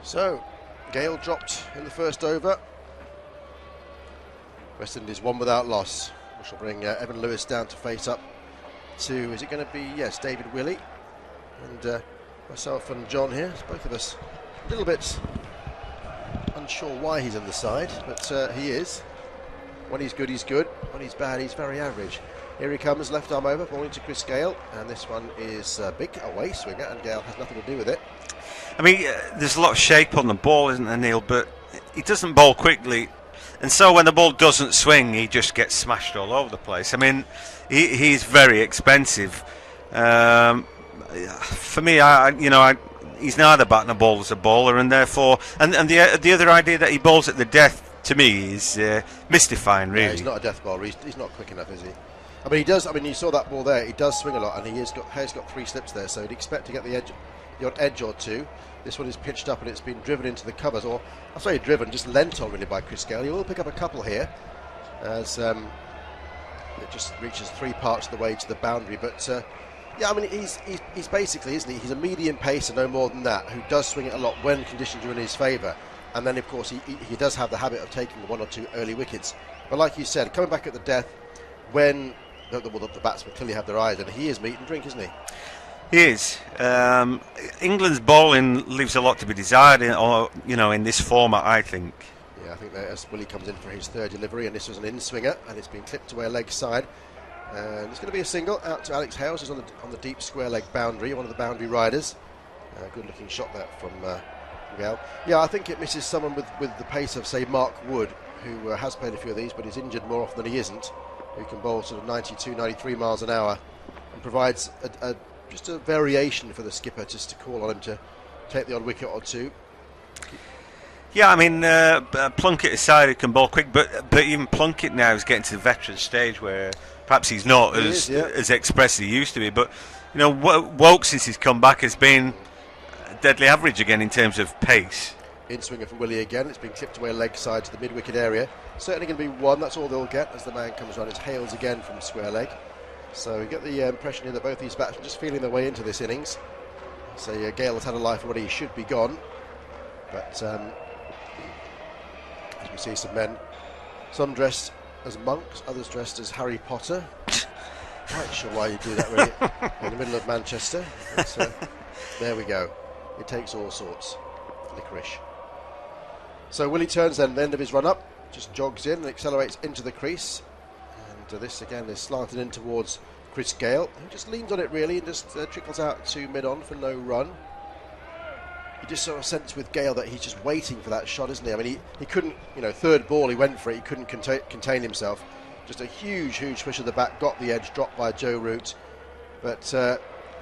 So, Gayle dropped in the first over. West Indies one without loss, which will bring Evin Lewis down to face up to, is it going to be, yes, David Willey. And myself and John here, both of us a little bit unsure why he's on the side, but he is. When he's good, he's good. When he's bad, he's very average. Here he comes, left arm over, ball into Chris Gayle, and this one is big away swinger, and Gayle has nothing to do with it. I mean, there's a lot of shape on the ball, isn't there, Neil? But he doesn't bowl quickly, and so when the ball doesn't swing, he just gets smashed all over the place. I mean, he's very expensive. For me, he's neither batting a ball as a bowler, and therefore, and the other idea that he bowls at the death to me is mystifying. Really, he's not a death bowler. He's not quick enough, is he? I mean, he does. I mean, you saw that ball there. He does swing a lot, and has got 3 slips there. So you'd expect to get the odd edge or two. This one is pitched up and it's been driven into the covers, or I'll say driven, just lent on really by Chris Gayle. He will pick up a couple here as it just reaches 3 parts of the way to the boundary. But yeah, I mean, he's basically, isn't he? He's a medium pacer, no more than that, who does swing it a lot when conditions are in his favour. And then, of course, he does have the habit of taking 1 or 2 early wickets. But like you said, coming back at the death when the batsmen clearly have their eyes, and he is meat and drink, isn't he? He is. England's bowling leaves a lot to be desired, in this format, I think. Yeah, I think that as Willey comes in for his 3rd delivery, and this was an in-swinger, and it's been clipped away leg side. And it's going to be a single out to Alex Hales, who's on the deep square leg boundary, one of the boundary riders. Good-looking shot there from Gayle. Yeah, I think it misses someone with the pace of, say, Mark Wood, who has played a few of these, but is injured more often than he isn't, who can bowl sort of 92, 93 miles an hour, and provides just a variation for the skipper just to call on him to take the odd wicket or 2. Yeah, I mean, Plunkett aside, he can bowl quick, but even Plunkett now is getting to the veteran stage where perhaps he's not as expressive as he used to be. But, Woakes, since he's come back, has been deadly average again in terms of pace. In-swinger from Willey again. It's been clipped away leg side to the mid-wicket area. Certainly going to be 1, that's all they'll get as the man comes around. It's Hales again from square leg. So you get the impression here that both these batsmen are just feeling their way into this innings. So Gayle has had a life already, he should be gone. But as we see some men, some dressed as monks, others dressed as Harry Potter. Quite sure why you do that really in the middle of Manchester. But, there we go. It takes all sorts. Licorice. So Willey turns then at the end of his run up, just jogs in and accelerates into the crease. And this again is slanted in towards Chris Gayle, who just leans on it really and just trickles out to mid-on for no run. You just sort of sense with Gayle that he's just waiting for that shot, isn't he? I mean, he couldn't, 3rd ball he went for it, he couldn't contain himself. Just a huge swish of the bat, got the edge, dropped by Joe Root. But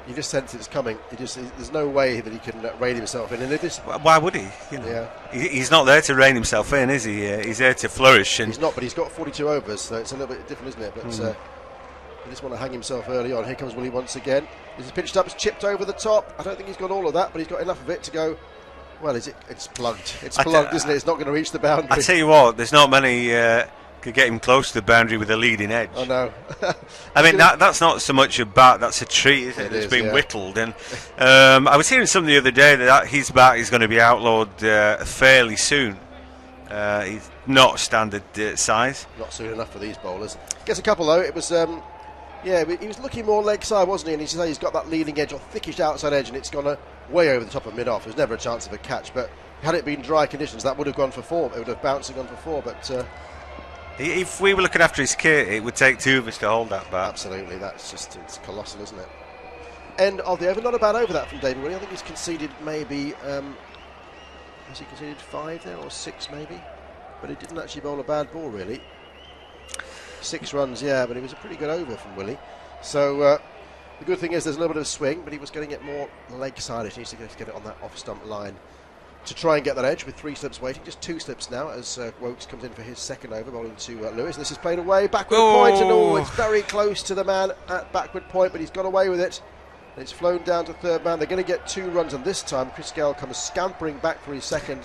you just sense it's coming. There's no way that he can rein himself in. And why would he? Yeah. He's not there to rein himself in, is he? He's there to flourish. And he's not, but he's got 42 overs, so it's a little bit different, isn't it? But he just want to hang himself early on. Here comes Willey once again. This is pitched up, it's chipped over the top. I don't think he's got all of that, but he's got enough of it to go. Well, it's plugged. It's plugged, isn't it? It's not going to reach the boundary. I tell you what, there's not many could get him close to the boundary with a leading edge. Oh no. I mean, that's not so much a bat, that's a tree, isn't it? It's been whittled. And I was hearing something the other day that his bat is going to be outlawed fairly soon. He's not standard size. Not soon enough for these bowlers. Gets a couple though. It was he was looking more leg side, wasn't he? And he's got that leading edge or thickish outside edge, and it's gone way over the top of mid-off. There's never a chance of a catch, but had it been dry conditions, that would have gone for 4. It would have bounced and gone for 4, but if we were looking after his kit, it would take 2 of us to hold that bat. Absolutely, it's colossal, isn't it? End of the over. Not a bad over that from David Willey. I think he's conceded maybe has he conceded 5 there or 6 maybe? But he didn't actually bowl a bad ball really. 6 runs, yeah, but it was a pretty good over from Willey. So the good thing is there's a little bit of swing, but he was getting it more leg side. He needs to get it on that off stump line to try and get that edge with 3 slips waiting. Just 2 slips now as Woakes comes in for his 2nd over, bowling to Lewis. This is played away, backward point, and it's very close to the man at backward point, but he's got away with it. And it's flown down to 3rd man. They're going to get 2 runs, and this time Chris Gayle comes scampering back for his 2nd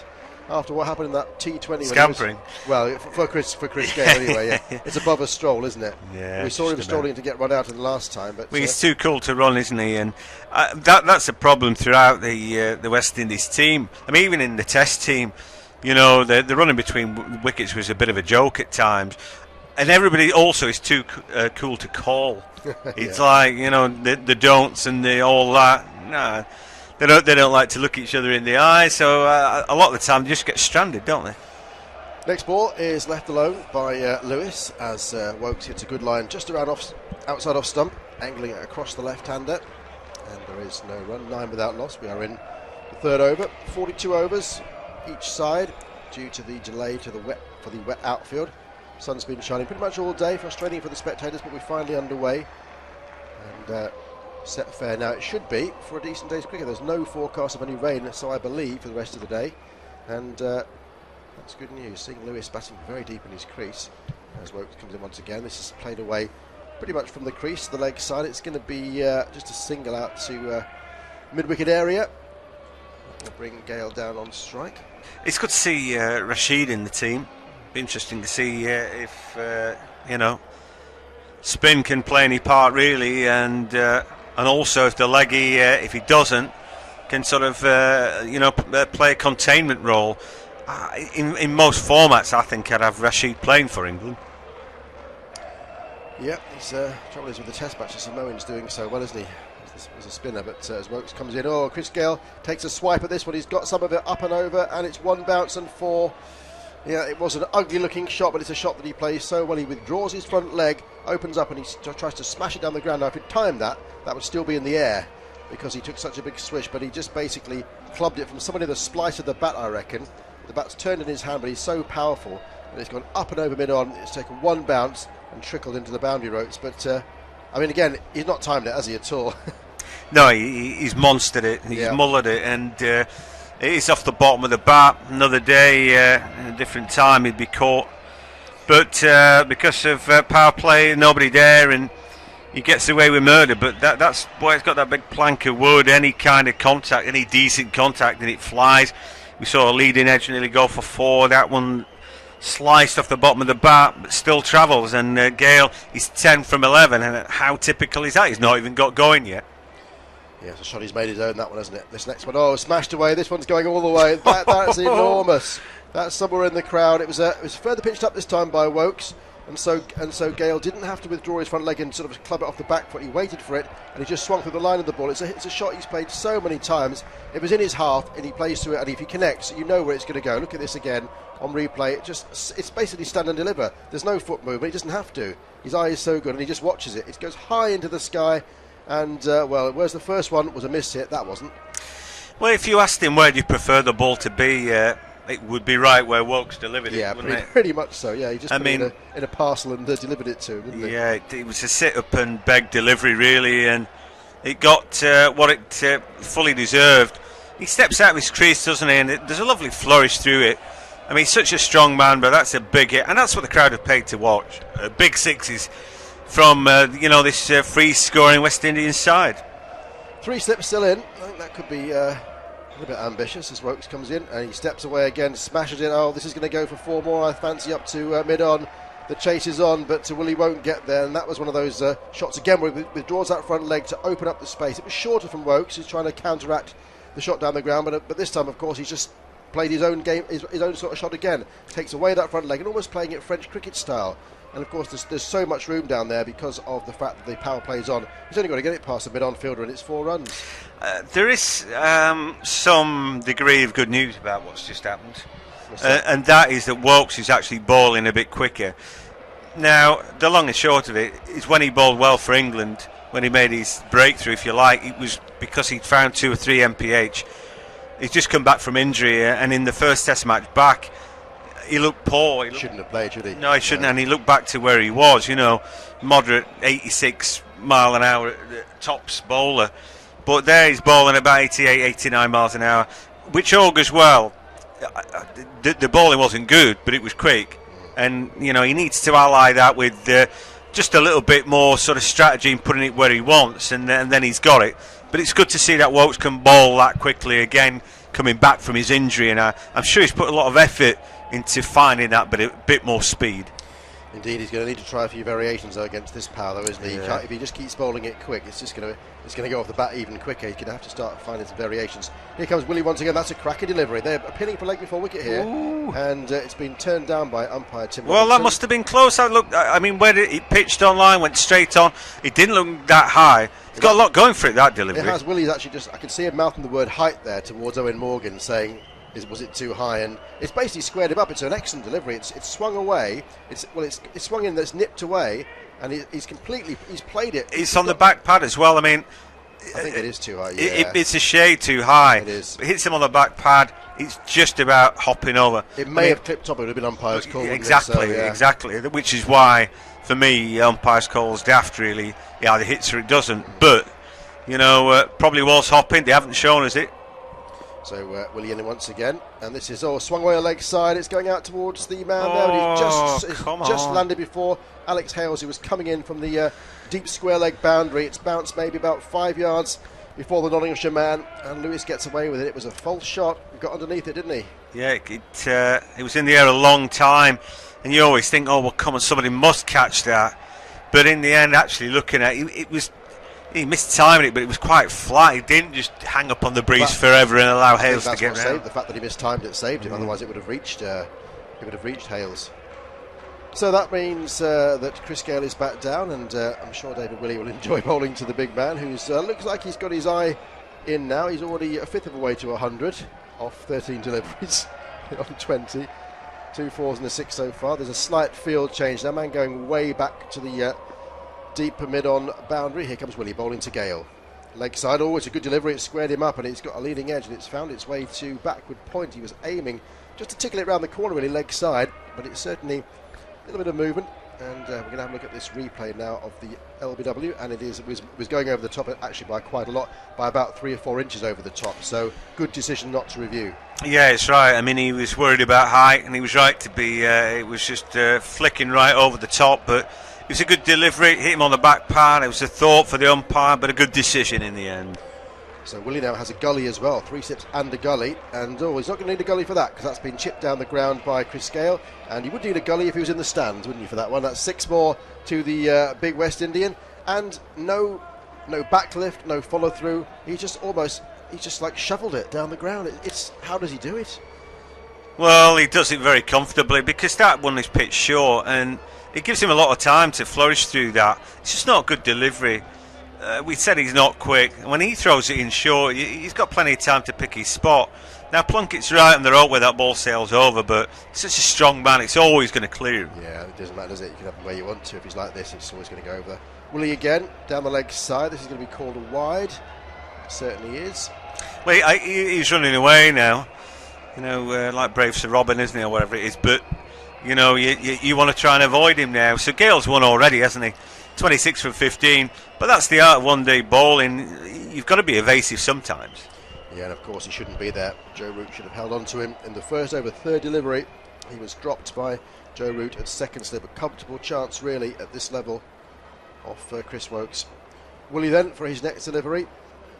after what happened in that T20. Scampering. For Chris Gayle anyway, yeah. It's above a stroll, isn't it? Yeah. We saw him strolling to get run out in the last time. But he's too cool to run, isn't he? And that's a problem throughout the West Indies team. I mean, even in the Test team, you know, the running between wickets was a bit of a joke at times. And everybody also is too cool to call. It's like, you know, the don'ts and all that. Nah, they don't like to look each other in the eye. So a lot of the time they just get stranded, don't they? Next ball is left alone by Lewis as Woakes hits a good line just around outside off stump, angling it across the left-hander. And there is no run, 9 without loss. We are in the third over, 42 overs each side due to the delay for the wet outfield. Sun's been shining pretty much all day, frustrating for the spectators, but we're finally underway and set fair now. It should be for a decent day's cricket. There's no forecast of any rain, so I believe, for the rest of the day, and that's good news. Seeing Lewis batting very deep in his crease as Woakes comes in once again. This is played away pretty much from the crease to the leg side. It's going to be just a single out to mid-wicket area. We'll bring Gayle down on strike. It's good to see Rashid in the team. Be interesting to see if you know, spin can play any part really, and also if the leggy, if he doesn't, can sort of you know, play a containment role. In most formats, I think I'd have Rashid playing for England. Yeah, his trouble is with the Test matches. Moeen's doing so well, isn't he? As a spinner, but as Woakes comes in, Chris Gayle takes a swipe at this one. He's got some of it up and over, and it's 1 bounce and 4. Yeah, it was an ugly looking shot, but it's a shot that he plays so well. He withdraws his front leg, opens up, and he tries to smash it down the ground. Now, if he'd timed that would still be in the air because he took such a big swish, but he just basically clubbed it from somewhere near the splice of the bat, I reckon. The bat's turned in his hand, but he's so powerful that it's gone up and over mid-on. It's taken 1 bounce and trickled into the boundary ropes. But, I mean, again, he's not timed it, has he, at all? No, he's monstered it. He's mullered it, and it's off the bottom of the bat. Another day, a different time, he'd be caught. But because of power play, nobody there, and he gets away with murder. But that's why it's got that big plank of wood. Any kind of contact, any decent contact, and it flies. We saw a leading edge nearly go for 4. That one sliced off the bottom of the bat, but still travels. And Gayle is 10 from 11, and how typical is that? He's not even got going yet. Yeah, it's a shot he's made his own, that one, hasn't it? This next one, smashed away. This one's going all the way. That's enormous. That's somewhere in the crowd. It was further pitched up this time by Woakes, and so Gayle didn't have to withdraw his front leg and sort of club it off the back foot. He waited for it, and he just swung through the line of the ball. It's a shot he's played so many times. It was in his half, and he plays to it, and if he connects, you know where it's going to go. Look at this again on replay. It's basically stand and deliver. There's no foot movement. He doesn't have to. His eye is so good, and he just watches it. It goes high into the sky. And, whereas the first one was a miss hit, that wasn't. Well, if you asked him where do you prefer the ball to be, it would be right where Woakes delivered it, wouldn't it? Pretty much so, yeah. He just put it in a parcel and delivered it to him, didn't he? Yeah, it was a sit-up and beg delivery, really, and it got what it fully deserved. He steps out of his crease, doesn't he, and there's a lovely flourish through it. I mean, he's such a strong man, but that's a big hit, and that's what the crowd have paid to watch. Big sixes from this free-scoring West Indian side. 3 slips still in. I think that could be a little bit ambitious as Woakes comes in and he steps away again, smashes it. This is going to go for 4 more. I fancy up to mid-on. The chase is on, but Willey won't get there, and that was one of those shots again where he withdraws that front leg to open up the space. It was shorter from Woakes. He's trying to counteract the shot down the ground, but this time, of course, he's just played his own game, his own sort of shot again. Takes away that front leg and almost playing it French cricket style. And of course there's so much room down there because of the fact that the power plays on. He's only got to get it past the mid-on fielder, and it's 4 runs. There is some degree of good news about what's just happened, and that is that Woakes is actually bowling a bit quicker. Now, the long and short of it is when he bowled well for England, when he made his breakthrough, if you like, it was because he'd found 2 or 3 MPH. He's just come back from injury, and in the first Test match back, he looked poor. He shouldn't have played, should he? No, he shouldn't, and he looked back to where he was, moderate 86 mile an hour tops bowler. But there he's bowling about 88, 89 miles an hour, which augurs well. The bowling wasn't good, but it was quick. And, he needs to ally that with just a little bit more sort of strategy and putting it where he wants, and then he's got it. But it's good to see that Woakes can bowl that quickly again, coming back from his injury, and I'm sure he's put a lot of effort into finding that bit more speed. Indeed, he's going to need to try a few variations though against this Powell, though, isn't he? Yeah. If he just keeps bowling it quick, it's going to go off the bat even quicker. He's going to have to start finding some variations. Here comes Willey once again. That's a cracking delivery. They're appealing for leg before wicket here, and it's been turned down by umpire Tim. Well, that must have been close. I mean, when he pitched online, went straight on. It didn't look that high. He's got a lot going for it, that delivery. It has. Willey's actually I can see him mouthing the word height there towards Eoin Morgan, saying, was it too high? And it's basically squared him up. It's an excellent delivery. It's swung away. It's swung in. That's nipped away, and he's played it. It's on the back pad as well. I mean, I think it is too high. Yeah. It's a shade too high. It is. It hits him on the back pad. It's just about hopping over. It may have clipped top. It would have been umpire's call. Exactly, exactly. Which is why, for me, umpire's call's daft. Really, he either hits or it doesn't. But probably was hopping. They haven't shown us it. So Willey in once again, and this is swung away a leg side. It's going out towards the man there, and he's just landed before Alex Hales, who was coming in from the deep square leg boundary. It's bounced maybe about 5 yards before the Nottinghamshire man, and Lewis gets away with it. It was a false shot. He got underneath it, didn't he? Yeah, it was in the air a long time, and you always think, well, come on, somebody must catch that. But in the end, actually looking at it, he missed timing it, but it was quite flat. He didn't just hang up on the breeze forever and allow Hales to get round. The fact that he mistimed it saved him. Otherwise, it would have reached Hales. So that means that Chris Gayle is back down, and I'm sure David Willey will enjoy bowling to the big man, who looks like he's got his eye in now. He's already a fifth of a way to 100 off 13 deliveries on 20. 2 4s and a 6 so far. There's a slight field change now. Man going way back to the deeper mid-on boundary. Here comes Willey bowling to Gayle. Leg side, always a good delivery. It's squared him up, and it's got a leading edge, and it's found its way to backward point. He was aiming just to tickle it round the corner, really, leg side, but it's certainly a little bit of movement. And we're going to have a look at this replay now of the LBW, and it was going over the top, actually by quite a lot, by about 3 or 4 inches over the top. So good decision not to review. Yeah, it's right. I mean, he was worried about height, and he was right to be. It was just flicking right over the top, but it was a good delivery. Hit him on the back pad. It was a thought for the umpire, but a good decision in the end. So Willey now has a gully as well, 3 sips and a gully, and he's not going to need a gully for that, because that's been chipped down the ground by Chris Gayle, and he would need a gully if he was in the stands, wouldn't you, for that one? That's 6 more to the big West Indian, and no backlift, no follow through. He just like shoveled it down the ground. How does he do it? Well, he does it very comfortably, because that one is pitched short, and it gives him a lot of time to flourish through that. It's just not a good delivery. We said he's not quick. When he throws it in short, he's got plenty of time to pick his spot. Now Plunkett's right on the rope where that ball sails over, but he's such a strong man, it's always going to clear him. Yeah, it doesn't matter, does it? You can have him where you want to. If he's like this, it's always going to go over. Willey again, down the leg side. This is going to be called a wide. It certainly is. Well, he's running away now. Like brave Sir Robin, isn't he, or whatever it is. But, you want to try and avoid him now. So Gale's won already, hasn't he? 26 from 15, but that's the art of one-day bowling. You've got to be evasive sometimes. Yeah, and of course he shouldn't be there. Joe Root should have held on to him in the first over third delivery. He was dropped by Joe Root at second slip. A comfortable chance, really, at this level off Chris Woakes. Willey then for his next delivery.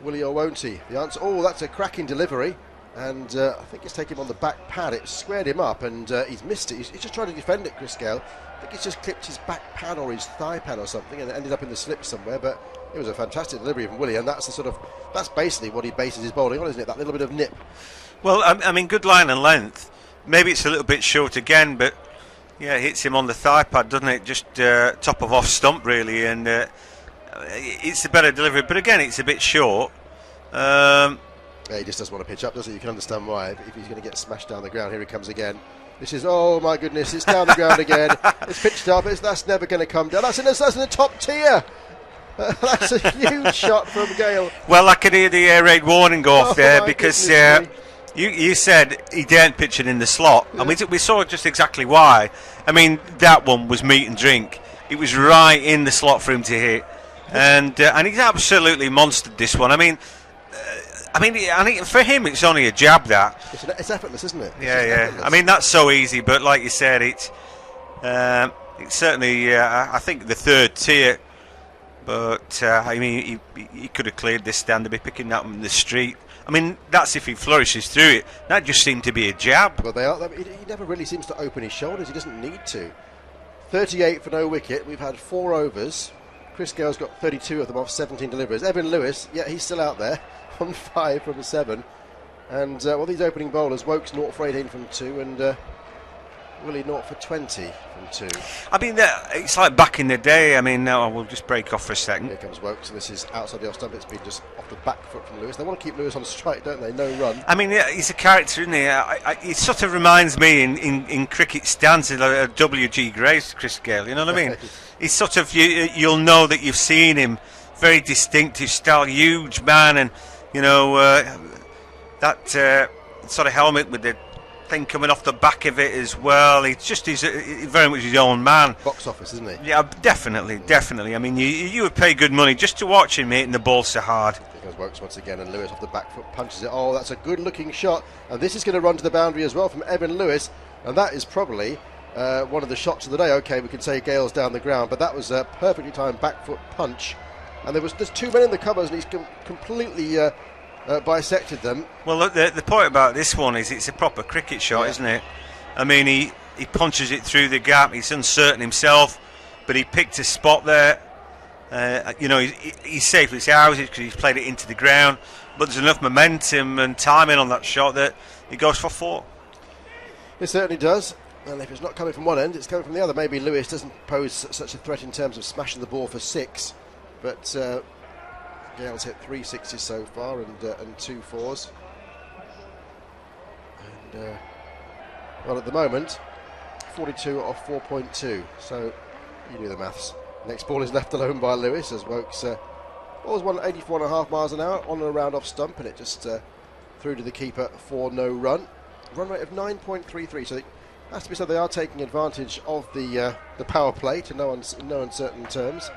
Willey or won't he? The answer, that's a cracking delivery. And I think it's taken him on the back pad. It squared him up, and he's missed it. He's just trying to defend it, Chris Gayle. I think he's just clipped his back pad or his thigh pad or something, and it ended up in the slip somewhere. But it was a fantastic delivery from Willey, and that's basically what he bases his bowling on, isn't it? That little bit of nip. Well, I mean, good line and length. Maybe it's a little bit short again, but yeah, it hits him on the thigh pad, doesn't it? Just top of off stump, really, and it's a better delivery. But again, it's a bit short. Yeah, he just doesn't want to pitch up, does he? You can understand why. If he's going to get smashed down the ground, here he comes again. This is, oh my goodness, it's down the ground again. It's pitched up, that's never going to come down. That's in the top tier. That's a huge shot from Gayle. Well, I could hear the air raid warning go off there, because you said he daren't pitch it in the slot. Yeah. And we saw just exactly why. I mean, that one was meat and drink. It was right in the slot for him to hit. And he's absolutely monstered this one. I mean, for him, it's only a jab, that. It's effortless, isn't it? Yeah. Effortless. I mean, that's so easy, but like you said, it's certainly, I think, the third tier. But, I mean, he could have cleared this stand to be picking that in the street. I mean, that's if he flourishes through it. That just seemed to be a jab. Well, he never really seems to open his shoulders. He doesn't need to. 38 for no wicket. We've had 4 overs. Chris Gayle's got 32 of them off 17 deliveries. Evin Lewis, yeah, he's still out there on 5 from 7. And, these opening bowlers, Woakes 0 for 18 from 2 and Willey 0 for 20 from 2. I mean, it's like back in the day. I mean, now we'll just break off for a second. Here comes Woakes, and this is outside the off stump. It's been just off the back foot from Lewis. They want to keep Lewis on strike, don't they? No run. I mean, yeah, he's a character, isn't he? It sort of reminds me in cricket stances like W.G. Grace, Chris Gayle. You know what I mean? He's sort of you'll know that you've seen him. Very distinctive style, huge man, and that sort of helmet with the thing coming off the back of it as well. He's very much his own man. Box office, isn't he? Yeah, definitely. I mean, you would pay good money just to watch him hitting the ball so hard. Here goes Woakes once again, and Lewis off the back foot punches it. Oh, that's a good-looking shot, and this is going to run to the boundary as well from Evin Lewis, and that is probably one of the shots of the day. Okay, we can say Gayle's down the ground, but that was a perfectly timed back foot punch, and there's 2 men in the covers, and he's completely bisected them. Well, look, the point about this one is it's a proper cricket shot, isn't it? I mean, he punches it through the gap. He's uncertain himself, but he picked a spot there. He's safely houses because he's played it into the ground, but there's enough momentum and timing on that shot that he goes for 4. It certainly does, and if it's not coming from one end, it's coming from the other. Maybe Lewis doesn't pose such a threat in terms of smashing the ball for 6, but Gayle's hit 3 6s so far and 2 4s. And at the moment, 42 off 4.2. So you do the maths. Next ball is left alone by Lewis as Woakes was 184.5 miles an hour on and around off stump, and it just through to the keeper for no run. Run rate of 9.33. So it has to be said they are taking advantage of the power play to no uncertain terms.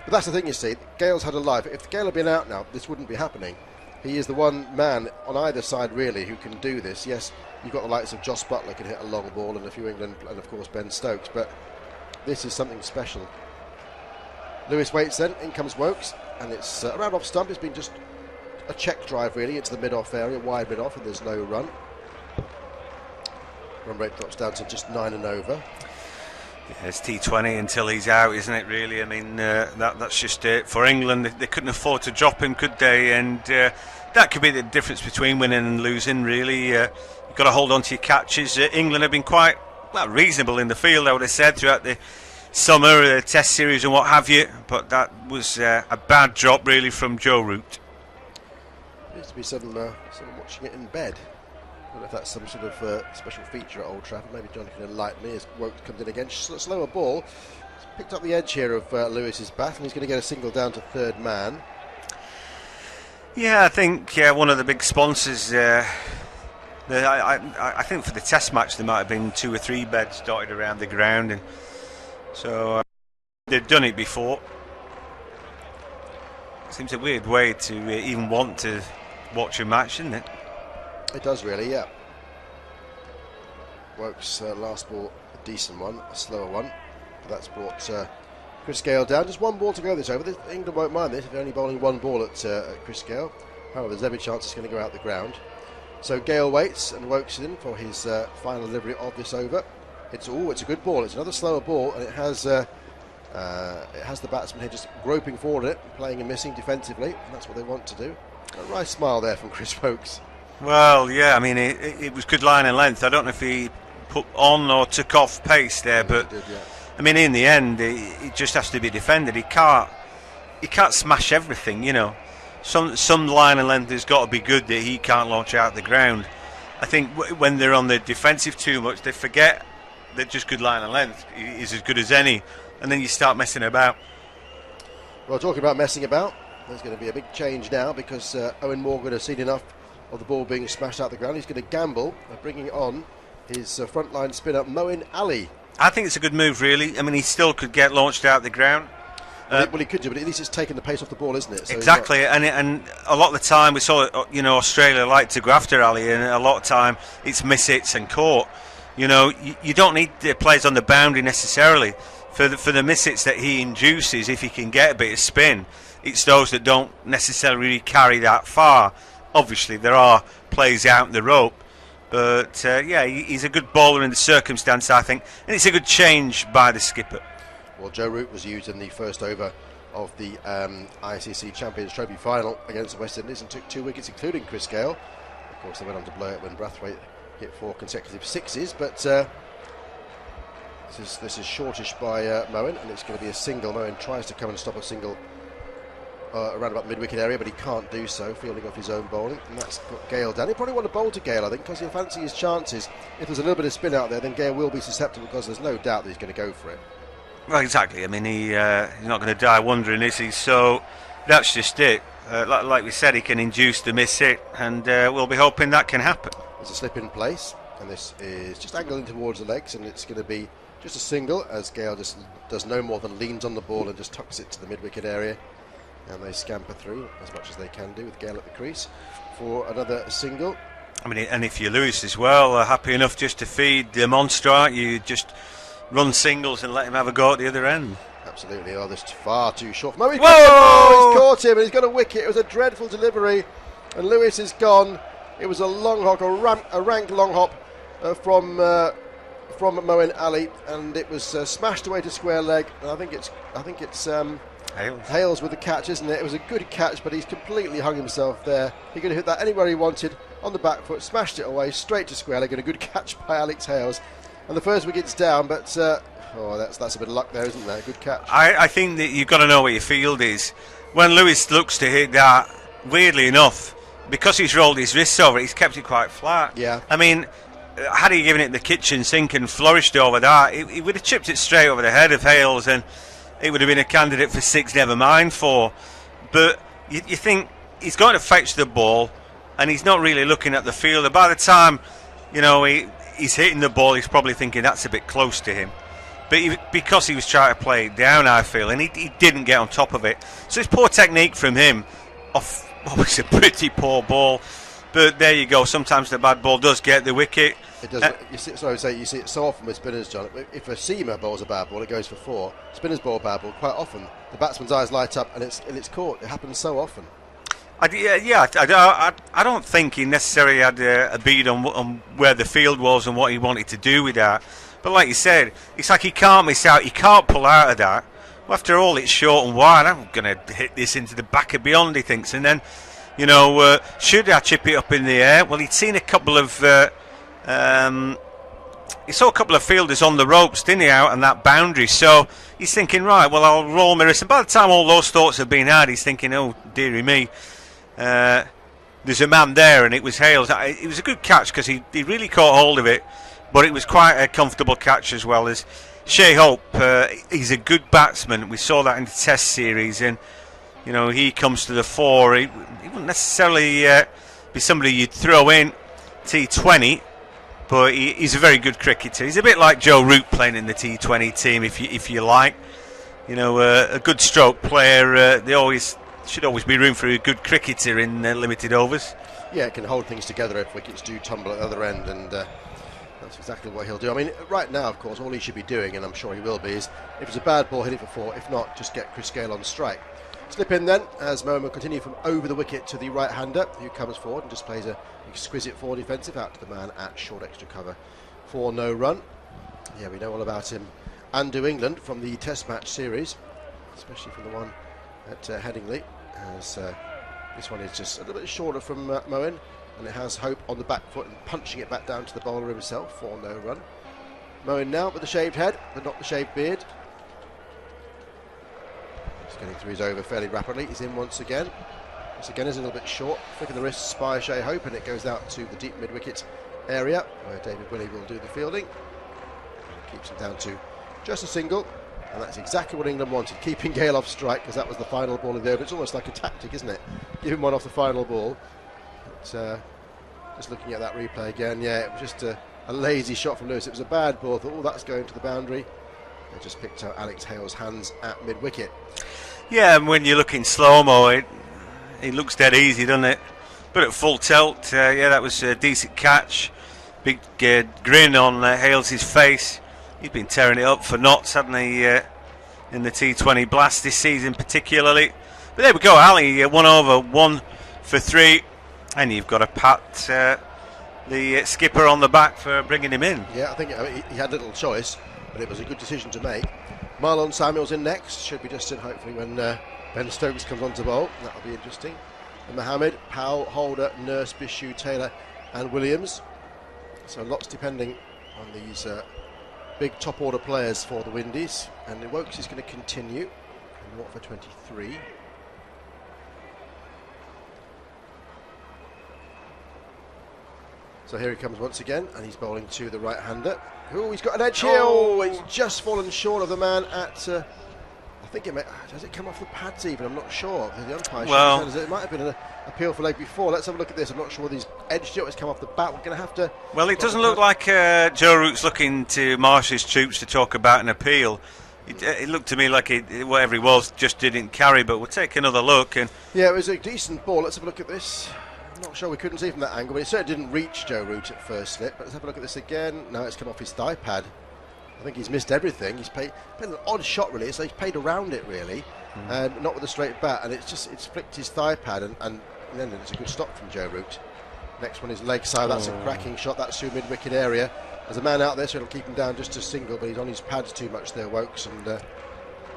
But that's the thing, you see, Gayle's had a life. If Gayle had been out now, this wouldn't be happening. He is the one man on either side, really, who can do this. Yes, you've got the likes of Josh Buttler can hit a long ball, and a few England, and of course Ben Stokes, but this is something special. Lewis waits then, in comes Woakes, and it's around off stump. It's been just a check drive, really, into the mid-off area, wide mid-off, and there's no run. Run rate drops down to just 9 and over. Yeah, it's T20 until he's out, isn't it, really? I mean, that's just it. For England, they couldn't afford to drop him, could they? And that could be the difference between winning and losing, really. You've got to hold on to your catches. England have been quite reasonable in the field, I would have said, throughout the summer, the Test series and what have you. But that was a bad drop, really, from Joe Root. There needs to be someone watching it in bed. I don't know if that's some sort of special feature at Old Trafford. Maybe Jonny can enlighten me as Woakes comes in again. Slower ball. He's picked up the edge here of Lewis's bat, and he's going to get a single down to third man. Yeah, I think one of the big sponsors. I think for the Test match there might have been 2 or 3 beds dotted around the ground, and so they've done it before. Seems a weird way to even want to watch a match, isn't it? It does really, yeah. Woakes' last ball, a decent one, a slower one. But that's brought Chris Gayle down. Just 1 ball to go this over. England won't mind this if they're only bowling 1 ball at Chris Gayle. However, there's every chance it's going to go out the ground. So Gayle waits and Woakes in for his final delivery of this over. It's a good ball. It's another slower ball, and it has the batsman here just groping forward it, playing and missing defensively. And that's what they want to do. A nice smile there from Chris Woakes. Well, yeah, I mean, it was good line and length. I don't know if he put on or took off pace there, but he did, yeah. I mean, in the end, it just has to be defended. He can't smash everything, you know. Some line and length has got to be good that he can't launch out the ground. I think when they're on the defensive too much, they forget that just good line and length is as good as any, and then you start messing about. Well, talking about messing about, there's going to be a big change now because Eoin Morgan has seen enough of the ball being smashed out the ground. He's going to gamble by bringing on his frontline spinner Moeen Ali. I think it's a good move, really. I mean, he still could get launched out the ground. Well, he could do, but at least it's taken the pace off the ball, isn't it? So exactly, and a lot of the time we saw, Australia like to go after Ali, and a lot of time it's miss hits and caught. You don't need the players on the boundary necessarily for the miss hits that he induces. If he can get a bit of spin, it's those that don't necessarily carry that far. obviously there are plays out in the rope, but he's a good bowler in the circumstance, I think, and it's a good change by the skipper. Well, Joe Root was used in the first over of the ICC Champions Trophy final against the West Indies and took 2 wickets, including Chris Gayle. Of course, they went on to blow it when Brathwaite hit 4 consecutive sixes, but this is shortish by Moeen, and it's going to be a single. Moeen tries to come and stop a single around about the mid-wicket area, but he can't do so, fielding off his own bowling, and that's got Gayle down. He probably want to bowl to Gayle, I think, because he'll fancy his chances. If there's a little bit of spin out there, then Gayle will be susceptible, because there's no doubt that he's going to go for it. Well, exactly. I mean, he's not going to die wondering, is he? So that's just it. Like we said, he can induce the miss hit, and we'll be hoping that can happen. There's a slip in place, and this is just angling towards the legs, and it's going to be just a single, as Gayle just does no more than leans on the ball and just tucks it to the mid-wicket area, and they scamper through as much as they can do with Gayle at the crease for another single. I mean, and if you're Lewis as well, happy enough just to feed the monster, aren't you? Just run singles and let him have a go at the other end. Absolutely. Oh, this is far too short. He's caught him, and he's got a wicket. It was a dreadful delivery, and Lewis is gone. It was a long hop, a rank long hop from Moeen Ali, and it was smashed away to square leg. And I think it's Hales with the catch, isn't it? It was a good catch, but he's completely hung himself there. He could have hit that anywhere he wanted on the back foot, smashed it away straight to square leg, and a good catch by Alex Hales. And the first wicket's down, but that's a bit of luck there, isn't there? Good catch. I think that you've got to know what your field is. When Lewis looks to hit that, weirdly enough, because he's rolled his wrists over it, he's kept it quite flat. Yeah. I mean, had he given it the kitchen sink and flourished over that, he would have chipped it straight over the head of Hales, and it would have been a candidate for 6, never mind 4. But you think he's going to fetch the ball, and he's not really looking at the fielder. By the time, he's hitting the ball, he's probably thinking that's a bit close to him. But because he was trying to play it down, I feel, and he didn't get on top of it. So it's poor technique from him off what was a pretty poor ball. But there you go, sometimes the bad ball does get the wicket. It does. You see it so often with spinners, John. If a seamer bowls a bad ball, it goes for 4. Spinners bowl a bad ball, quite often the batsman's eyes light up and it's caught. It happens so often. I don't think he necessarily had a bead on where the field was and what he wanted to do with that. But like you said, it's like he can't miss out, he can't pull out of that. Well, after all, it's short and wide. I'm going to hit this into the back of beyond, he thinks. And then, should I chip it up in the air? Well, he'd seen a couple of... he saw a couple of fielders on the ropes, didn't he, out on that boundary. So he's thinking, right, well, I'll roll my wrist. And by the time all those thoughts have been had, he's thinking, oh, dearie me. There's a man there, and it was Hales. It was a good catch because he really caught hold of it, but it was quite a comfortable catch as well. As Shai Hope, he's a good batsman. We saw that in the Test series, and he comes to the fore. He wouldn't necessarily be somebody you'd throw in T20, but he's a very good cricketer. He's a bit like Joe Root playing in the T20 team, if you like. A good stroke player. Should always be room for a good cricketer in limited overs. Yeah, it can hold things together if wickets do tumble at the other end, and that's exactly what he'll do. I mean, right now, of course, all he should be doing, and I'm sure he will be, is if it's a bad ball, hit it for 4. If not, just get Chris Gayle on strike. Slip in then, as Moeen will continue from over the wicket to the right-hander, who comes forward and just plays a exquisite 4 defensive out to the man at short extra cover for no run. Yeah, we know all about him and New England from the Test match series, especially from the one at Headingley, as this one is just a little bit shorter from Moeen, and it has Hope on the back foot and punching it back down to the bowler himself for no run. Moeen now with the shaved head, but not the shaved beard. He's getting through his over fairly rapidly. He's in once again. This again is a little bit short. Flick of the wrists by Shai Hope, and it goes out to the deep mid-wicket area where David Willey will do the fielding. And keeps him down to just a single. And that's exactly what England wanted, keeping Gayle off strike, because that was the final ball of the over. It's almost like a tactic, isn't it? Give him one off the final ball. But, just looking at that replay again, yeah, it was just a lazy shot from Lewis. It was a bad ball. I thought, that's going to the boundary. They just picked out Alex Hale's hands at mid-wicket. Yeah, and when you look in slow-mo, it looks dead easy, doesn't it? But at full tilt, that was a decent catch. Big grin on Hales' face. He's been tearing it up for knots, hasn't he, in the T20 Blast this season particularly. But there we go, Ali, 1 over, 1 for 3. And you've got to pat the skipper on the back for bringing him in. Yeah, I think he had little choice, but it was a good decision to make. Marlon Samuel's in next, should be just in hopefully when Ben Stokes comes on to bowl. That'll be interesting. And Mohammed, Powell, Holder, Nurse, Bishoo, Taylor and Williams. So lots depending on these big top order players for the Windies. And Woakes is going to continue in Watford 23. So here he comes once again, and he's bowling to the right-hander. Oh, he's got an edge here. Oh, he's just fallen short of the man at. I think does it come off the pads even? I'm not sure. The umpire says it might have been an appeal for leg before. Let's have a look at this. I'm not sure whether he's edged it or it's come off the bat. We're going to have to. Well, it doesn't look like Joe Root's looking to marsh his troops to talk about an appeal. It looked to me like whatever it was just didn't carry. But we'll take another look. And yeah, it was a decent ball. Let's have a look at this. I'm not sure, we couldn't see from that angle, but it certainly didn't reach Joe Root at first slip. But let's have a look at this again. Now it's come off his thigh pad. I think he's missed everything. He's played an odd shot really, so he's played around it really, not with a straight bat, and it's flicked his thigh pad, and then it's a good stop from Joe Root. Next one is leg side. That's a cracking shot. That's through mid-wicket area. There's a man out there, so it'll keep him down just a single, but he's on his pads too much there, Woakes, and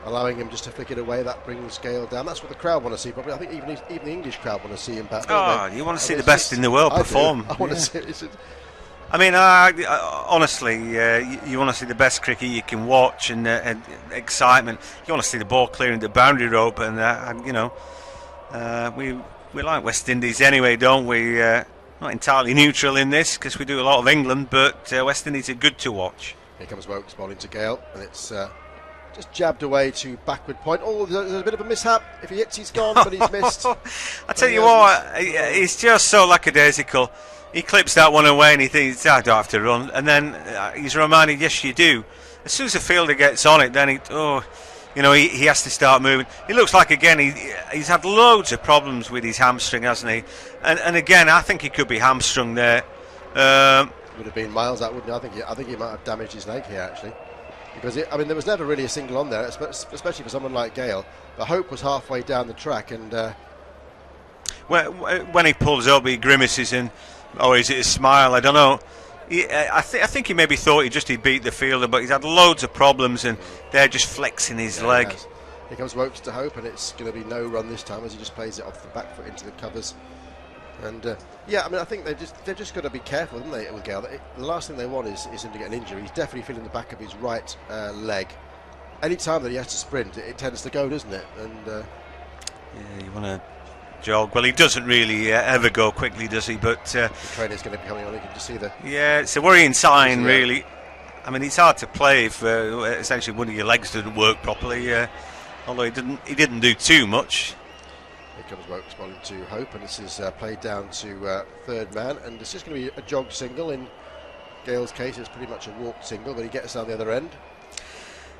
allowing him just to flick it away. That brings Gayle down. That's what the crowd want to see. Probably, I think even the English crowd want to see him back. You want to see the best in the world perform. I want to see it. I mean, honestly, you want to see the best cricket you can watch and excitement. You want to see the ball clearing the boundary rope, and we like West Indies anyway, don't we? Not entirely neutral in this because we do a lot of England, but West Indies are good to watch. Here comes Woakes bowling to Gayle, and it's just jabbed away to backward point. Oh, there's a bit of a mishap. If he hits, he's gone, but he's missed. I tell you what, he's just so lackadaisical. He clips that one away and he thinks, I don't have to run. And then he's reminded, yes, you do. As soon as the fielder gets on it, then he has to start moving. It looks like, again, he's had loads of problems with his hamstring, hasn't he? And again, I think he could be hamstrung there. Would have been miles out, wouldn't it? I think he might have damaged his leg here, actually. Because, there was never really a single on there, especially for someone like Gayle. The hope was halfway down the track, and when he pulls up, he grimaces and, is it a smile? I don't know. I think he maybe thought he'd beat the fielder, but he's had loads of problems, and they're just flexing his leg. Here comes Woakes to hope, and it's going to be no run this time as he just plays it off the back foot into the covers. And I think they've just got to be careful, haven't they, with Gayle? The last thing they want is him to get an injury. He's definitely feeling the back of his right leg. Any time that he has to sprint, it tends to go, doesn't it? And you want to jog. Well, he doesn't really ever go quickly, does he? But the trainer's going to be coming on. You can just see the. Yeah, it's a worrying sign, really. I mean, it's hard to play if essentially one of your legs doesn't work properly. Although he didn't do too much. Here comes Woakes bowling to Hope, and this is played down to third man, and it's just going to be a jog single. In Gayle's case, it's pretty much a walked single, but he gets down the other end.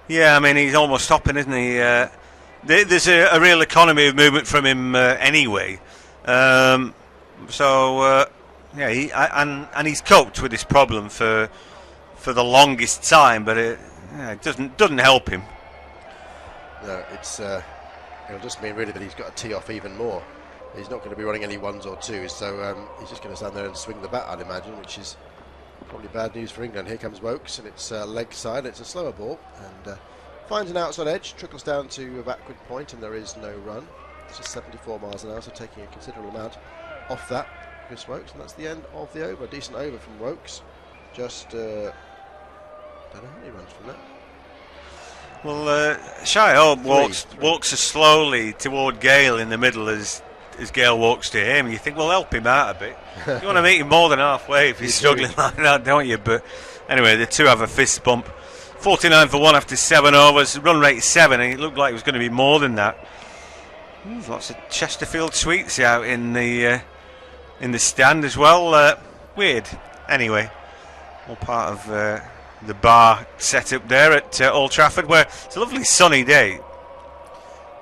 Yeah, I mean, he's almost stopping, isn't he? There's a real economy of movement from him anyway. And he's coped with this problem for the longest time, but it doesn't help him. No, it'll just mean really that he's got to tee off even more. He's not going to be running any ones or twos, so he's just going to stand there and swing the bat, I'd imagine, which is probably bad news for England. Here comes Woakes, and it's leg side. It's a slower ball, and finds an outside edge, trickles down to a backward point, and there is no run. It's just 74 miles an hour, so taking a considerable amount off that, Chris Woakes, and that's the end of the over. A decent over from Woakes. Just don't know how many runs from that. Well, Shai walks slowly toward Gayle in the middle as Gayle walks to him. You think, well, help him out a bit. You want to meet him more than halfway if he's struggling like that, don't you? But anyway, the two have a fist bump. 49 for 1 after 7 overs. Run rate 7, and it looked like it was going to be more than that. There's lots of Chesterfield sweets out in the stand as well. Weird. Anyway, all part of the bar set up there at Old Trafford, where it's a lovely sunny day.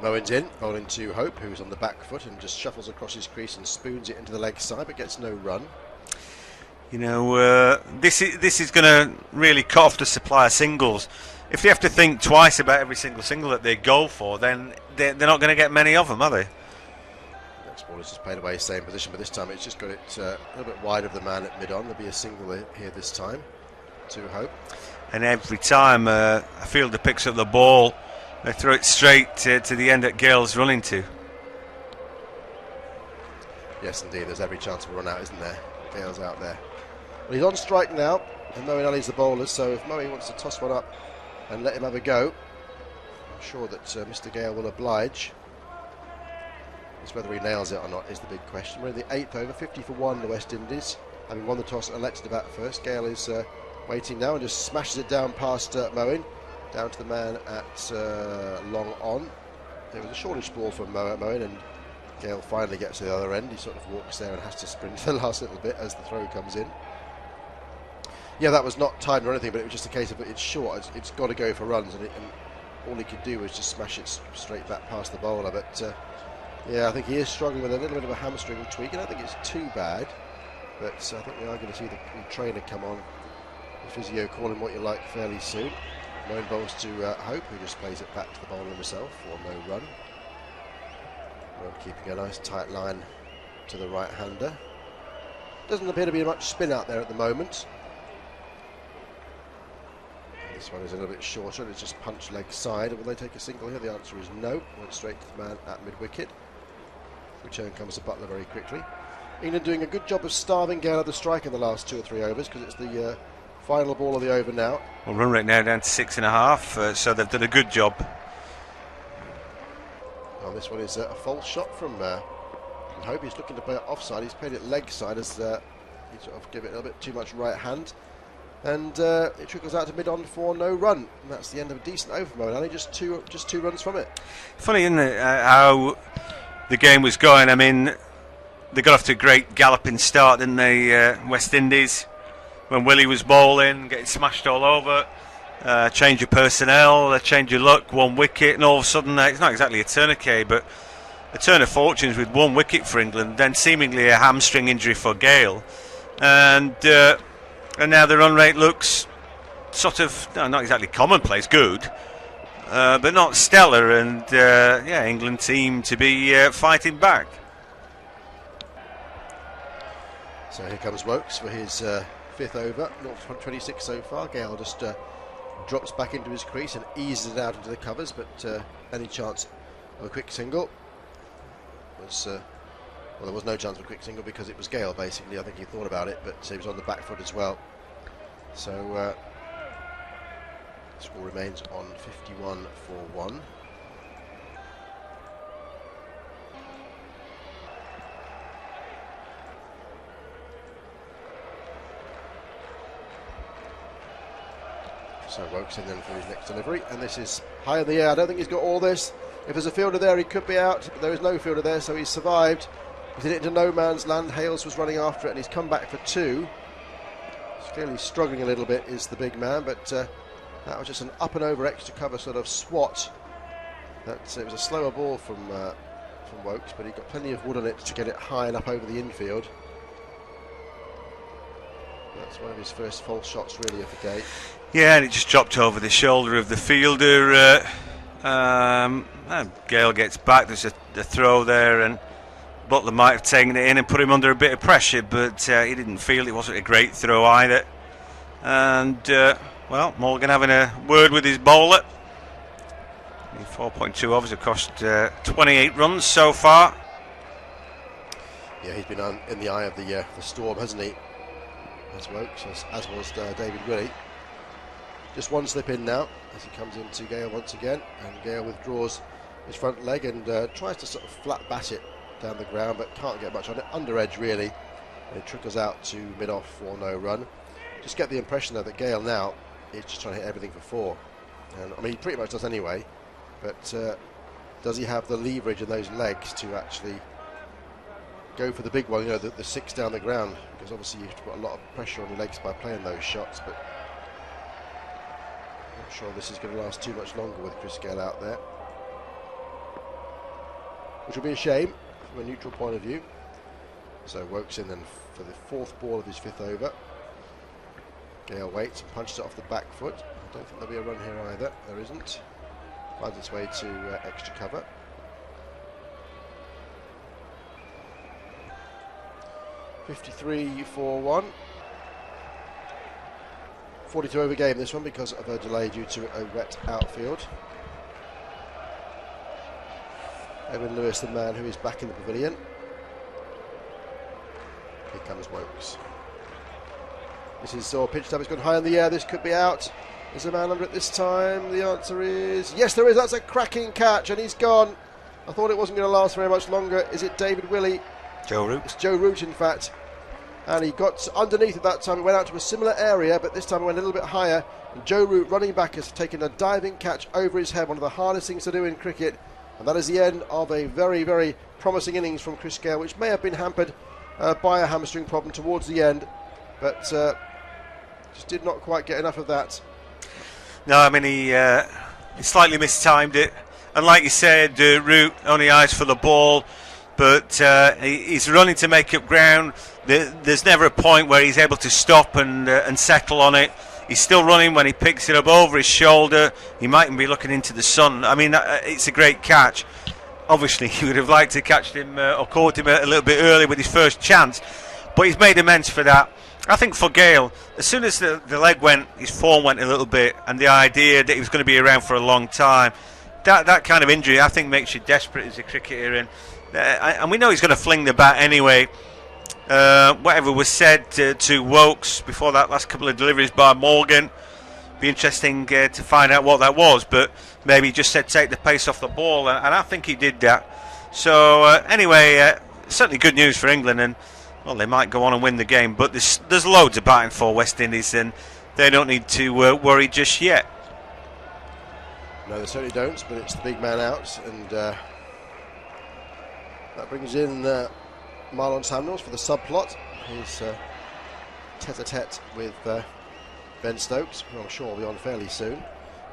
Moeen's in, bowling to Hope, who's on the back foot and just shuffles across his crease and spoons it into the leg side, but gets no run. You know, this is going to really cut off the supply of singles. If they have to think twice about every single that they go for, then they're not going to get many of them, are they? Next ball is just played away, same position, but this time it's just got it a little bit wide of the man at mid-on. There'll be a single here this time, to hope. And every time a fielder picks up the ball, they throw it straight to the end that Gayle's running to. Yes, indeed, there's every chance of a run out, isn't there? Gayle's out there. Well, he's on strike now, and Moeen Ali's the bowler, so if Moeen wants to toss one up and let him have a go, I'm sure that Mr. Gayle will oblige. It's whether he nails it or not is the big question. We're in the 8th over, 50 for 1, the West Indies. Having won the toss and elected to bat first, Gayle is waiting now and just smashes it down past Moeen, down to the man at long on. It was a shortish ball from Moeen, and Gayle finally gets to the other end. He sort of walks there and has to sprint the last little bit as the throw comes in. Yeah, that was not timed or anything, but it was just a case of it's short. It's got to go for runs, and all he could do was just smash it straight back past the bowler. But yeah, I think he is struggling with a little bit of a hamstring tweak. I don't think it's too bad, but I think we are going to see the trainer come on, the physio, call him what you like, fairly soon. Moeen bowls to Hope, who just plays it back to the bowler himself for no run. Moeen keeping a nice tight line to the right-hander. Doesn't appear to be much spin out there at the moment. And this one is a little bit shorter, and it's just punch leg side. Will they take a single here? The answer is no. Went straight to the man at mid-wicket. Return comes to Buttler very quickly. England doing a good job of starving Gayle of the strike in the last 2 or 3 overs, because it's the final ball of the over now. Well, run rate now down to 6.5, so they've done a good job. Well, this one is a false shot from Hope. He's looking to play it offside. He's played it leg side as he sort of give it a little bit too much right hand. And it trickles out to mid-on for no run. And that's the end of a decent over for Moeen. Only just two runs from it. Funny, isn't it, how the game was going? I mean, they got off to a great galloping start, didn't they, West Indies? When Willey was bowling, getting smashed all over. Change of personnel, a change of luck, 1 wicket, and all of a sudden, it's not exactly a tourniquet, but a turn of fortunes with 1 wicket for England, then seemingly a hamstring injury for Gayle. And now the run rate looks sort of, not exactly commonplace, good, but not stellar, and yeah, England seem to be fighting back. So here comes Woakes for his 5th over, 0-26 so far. Gayle just drops back into his crease and eases it out into the covers, but any chance of a quick single was, well, there was no chance of a quick single because it was Gayle basically. I think he thought about it, but he was on the back foot as well. So the score remains on 51 for 1. So Woakes in then for his next delivery, and this is high in the air. I don't think he's got all this. If there's a fielder there, he could be out, but there is no fielder there, so he's survived. He's hit it into no man's land. Hales was running after it, and he's come back for 2. He's clearly struggling a little bit, is the big man, but that was just an up and over extra cover sort of swat. It was a slower ball from Woakes, but he got plenty of wood on it to get it high and up over the infield. That's one of his first false shots really of the day. Yeah, and it just dropped over the shoulder of the fielder. Gayle gets back, there's a throw there, and Buttler might have taken it in and put him under a bit of pressure, but he didn't feel it. Wasn't a great throw either. And well, Morgan having a word with his bowler. 4.2 overs have cost 28 runs so far. Yeah, he's been in the eye of the storm, hasn't he? As Woakes, as was David Willey. Just one slip in now as he comes into Gayle once again, and Gayle withdraws his front leg and tries to sort of flat bat it down the ground, but can't get much on it. Under edge really, and it trickles out to mid-off for no run. Just get the impression though that Gayle now is just trying to hit everything for 4, and I mean he pretty much does anyway, but does he have the leverage in those legs to actually go for the big one, you know, the 6 down the ground, because obviously you have to put a lot of pressure on your legs by playing those shots, but I'm not sure this is going to last too much longer with Chris Gayle out there, which will be a shame from a neutral point of view. So Woakes in then for the 4th ball of his 5th over. Gayle waits and punches it off the back foot. I don't think there'll be a run here either. There isn't. Finds its way to extra cover. 53 for 1. 42 over game this one because of a delay due to a wet outfield. Evin Lewis, the man who is back in the pavilion. Here comes Woakes. This is pitched up, it's gone high in the air, this could be out. Is a man under it this time? The answer is yes, there is. That's a cracking catch, and he's gone. I thought it wasn't going to last very much longer. Is it David Willey? Joe Root. It's Joe Root, in fact. And he got underneath at that time. It went out to a similar area, but this time it went a little bit higher. And Joe Root, running back, has taken a diving catch over his head, one of the hardest things to do in cricket. And that is the end of a very, very promising innings from Chris Gayle, which may have been hampered by a hamstring problem towards the end, but just did not quite get enough of that. No, I mean, he slightly mistimed it. And like you said, Root only eyes for the ball, but he's running to make up ground. There's never a point where he's able to stop and settle on it. He's still running when he picks it up over his shoulder. He might even be looking into the sun. I mean, it's a great catch. Obviously, he would have liked to catch him or caught him a little bit early with his first chance, but he's made amends for that. I think for Gayle, as soon as the leg went, his form went a little bit, and the idea that he was going to be around for a long time, that kind of injury, I think, makes you desperate as a cricketer. And we know he's going to fling the bat anyway. Whatever was said to Woakes before that last couple of deliveries by Morgan, be interesting to find out what that was. But maybe he just said take the pace off the ball, and I think he did that. So anyway, certainly good news for England, and well, they might go on and win the game, but there's loads of batting for West Indies, and they don't need to worry just yet. No, they certainly don't, but it's the big man out, and that brings in Marlon Samuels for the subplot. His tete-a-tete with Ben Stokes, who I'm sure will be on fairly soon.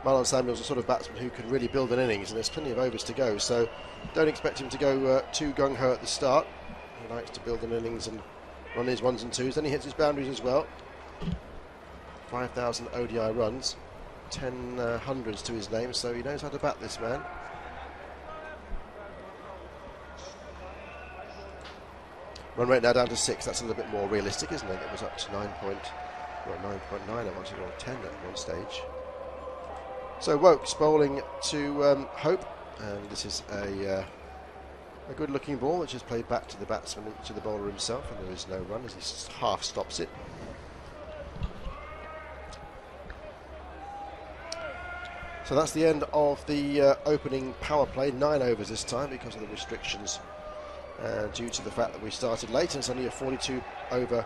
Marlon Samuels is a sort of batsman who can really build an innings, and there's plenty of overs to go, so don't expect him to go too gung-ho at the start. He likes to build an innings and run his ones and twos. Then he hits his boundaries as well. 5,000 ODI runs, 10 hundreds to his name, so he knows how to bat, this man. Run rate now down to 6. That's a little bit more realistic, isn't it? It was up to 9.9 at one stage, or 10 at one stage. So Woakes bowling to Hope, and this is a good looking ball which is played back to the batsman, to the bowler himself, and there is no run as he half stops it. So that's the end of the opening power play. 9 overs this time because of the restrictions due to the fact that we started late, and it's only a 42 over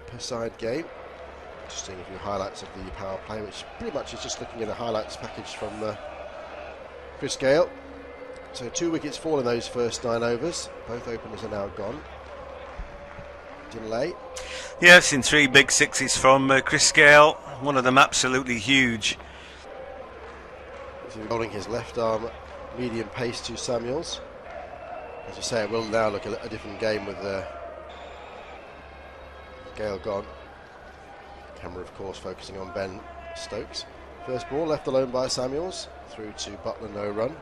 per side game. Just seeing a few highlights of the power play, which pretty much is just looking at a highlights package from Chris Gayle. So 2 wickets fall in those first 9 overs. Both openers are now gone. Delay. Yeah, I've seen 3 big sixes from Chris Gayle. One of them absolutely huge. He's rolling his left arm medium pace to Samuels. As you say, it will now look a different game with Gayle gone. Camera, of course, focusing on Ben Stokes. First ball left alone by Samuels, through to Buttler, no run.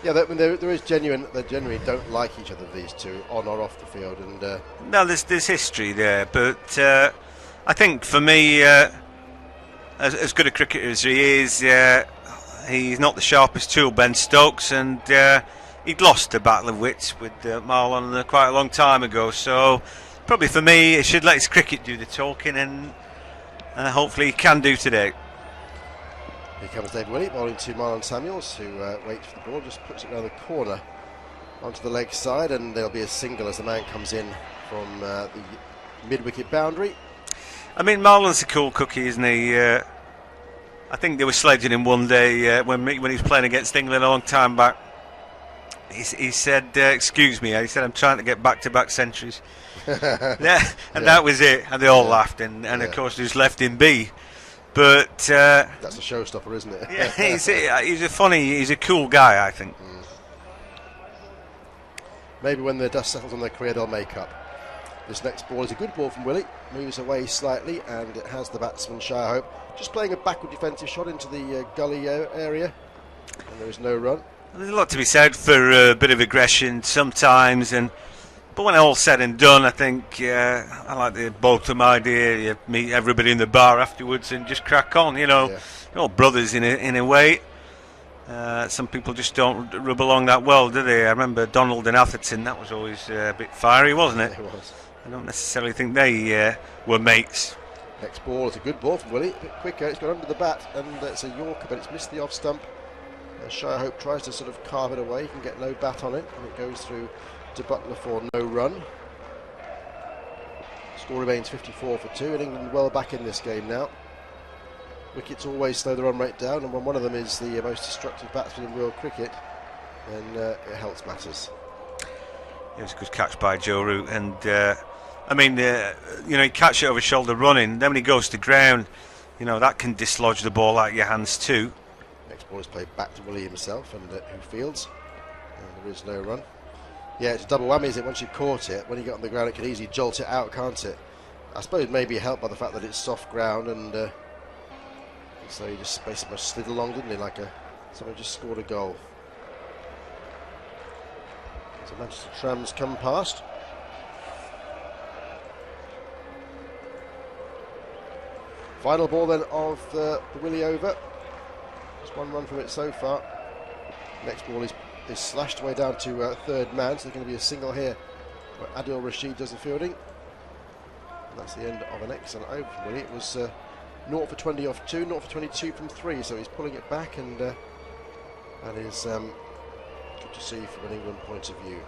Yeah, there is genuine. They generally don't like each other, these two, on or off the field. And no, there's history there, but I think for me, as good a cricketer as he is, he's not the sharpest tool, Ben Stokes, and he'd lost a battle of wits with Marlon quite a long time ago. So probably for me, he should let his cricket do the talking, and hopefully he can do today. Here comes David Willey, bowling to Marlon Samuels, who waits for the ball, just puts it around the corner onto the leg side, and there'll be a single as the man comes in from the mid-wicket boundary. I mean, Marlon's a cool cookie, isn't he? I think they were sledging him one day when he was playing against England a long time back. He said, excuse me, he said, I'm trying to get back-to-back centuries. Yeah, and that was it, and they all laughed, and of course just left him be. But that's a showstopper, isn't it? Yeah, he's a cool guy, I think. Maybe when the dust settles on their career, they'll make up. This next ball is a good ball from Willey, moves away slightly, and it has the batsman Shai, I hope, just playing a backward defensive shot into the gully area, and there is no run. There's a lot to be said for a bit of aggression sometimes, and But when all's said and done, I think I like the Bolton idea. You meet everybody in the bar afterwards and just crack on. You know, you're all brothers in a way. Some people just don't rub along that well, do they? I remember Donald and Atherton. That was always a bit fiery, wasn't it? It was. I don't necessarily think they were mates. Next ball is a good ball from Willey. A bit quicker. It's gone under the bat, and it's a Yorker, but it's missed the off stump. Shai, I hope, tries to sort of carve it away. He can get no bat on it, and it goes through to Buttler for no run. Score remains 54 for 2, and England well back in this game now. Wickets always slow the run rate down, and when one of them is the most destructive batsman in world cricket, then it helps matters. It was a good catch by Joe Root, and I mean, you catch it over his shoulder running, then when he goes to ground, that can dislodge the ball out of your hands too. Next ball is played back to Willey himself, and who fields, and there is no run. Yeah, it's a double whammy, is it? Once you've caught it, when you get on the ground, it can easily jolt it out, can't it? I suppose maybe helped by the fact that it's soft ground, and so he just basically slid along, didn't he? Like someone just scored a goal. So Manchester Trams come past. Final ball then of the Willey over. Just one run from it so far. Next ball is slashed away down to third man, so there's going to be a single here where Adil Rashid does the fielding. And that's the end of an excellent over from Willey. It was 0 for 20 off 2, 0 for 22 from 3, so he's pulling it back, and that is good to see from an England point of view.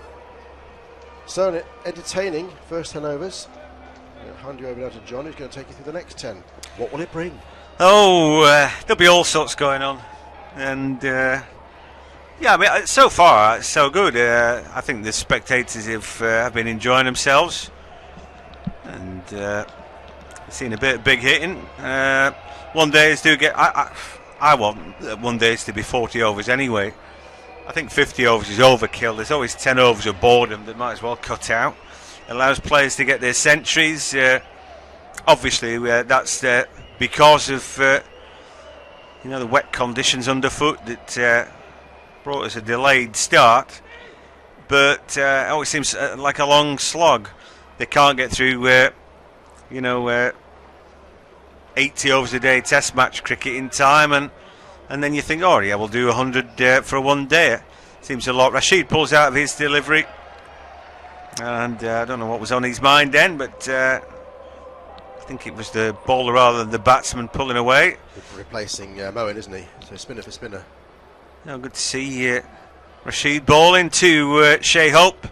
So entertaining first 10 overs. I'll hand you over now to John, who's going to take you through the next 10. What will it bring? Oh, there'll be all sorts going on, and I mean, so far so good. I think the spectators have been enjoying themselves, and seen a bit of big hitting. One days do get. I want one days to be 40 overs anyway. I think 50 overs is overkill. There's always 10 overs of boredom that might as well cut out. Allows players to get their centuries. Obviously, that's because of the wet conditions underfoot that brought us a delayed start. But it always seems like a long slog. They can't get through, 80 overs a day Test match cricket in time, and then you think, oh yeah, we'll do 100 for one day. Seems a lot. Rashid pulls out of his delivery. And I don't know what was on his mind then, but I think it was the bowler rather than the batsman pulling away. Replacing Moeen, isn't he? So spinner for spinner. Good to see Rashid bowling to Shai Hope,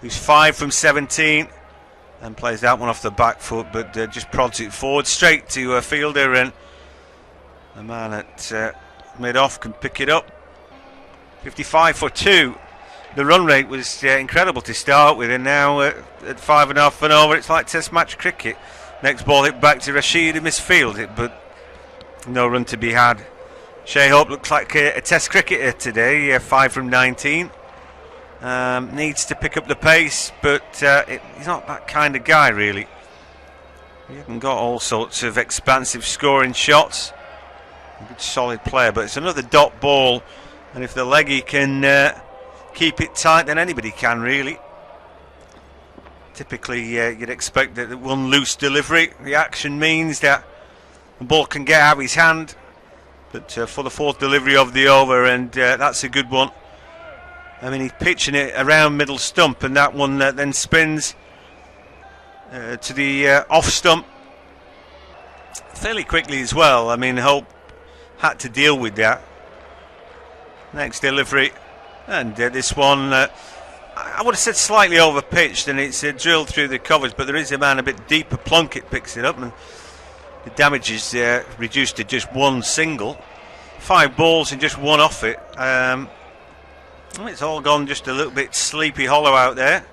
who's 5 from 17, and plays that one off the back foot, but just prods it forward straight to a fielder, and the man at mid-off can pick it up. 55 for 2. The run rate was incredible to start with, and now at 5.5 and over, it's like Test match cricket. Next ball hit back to Rashid, who misfielded it, but no run to be had. Shai Hope looks like a Test cricketer today, 5 from 19. Needs to pick up the pace, but he's not that kind of guy, really. He hasn't got all sorts of expansive scoring shots. A good solid player, but it's another dot ball, and if the leggy can keep it tight, then anybody can, really. Typically, you'd expect that one loose delivery, the action means that the ball can get out of his hand. But for the fourth delivery of the over, and that's a good one. I mean, he's pitching it around middle stump, and that one then spins to the off stump fairly quickly as well. I mean, Hope had to deal with that. Next delivery, and this one, I would have said slightly over pitched, and it's drilled through the covers, but there is a man a bit deeper. Plunkett picks it up, and the damage is reduced to just one single. 5 balls and just one off it. It's all gone just a little bit sleepy hollow out there.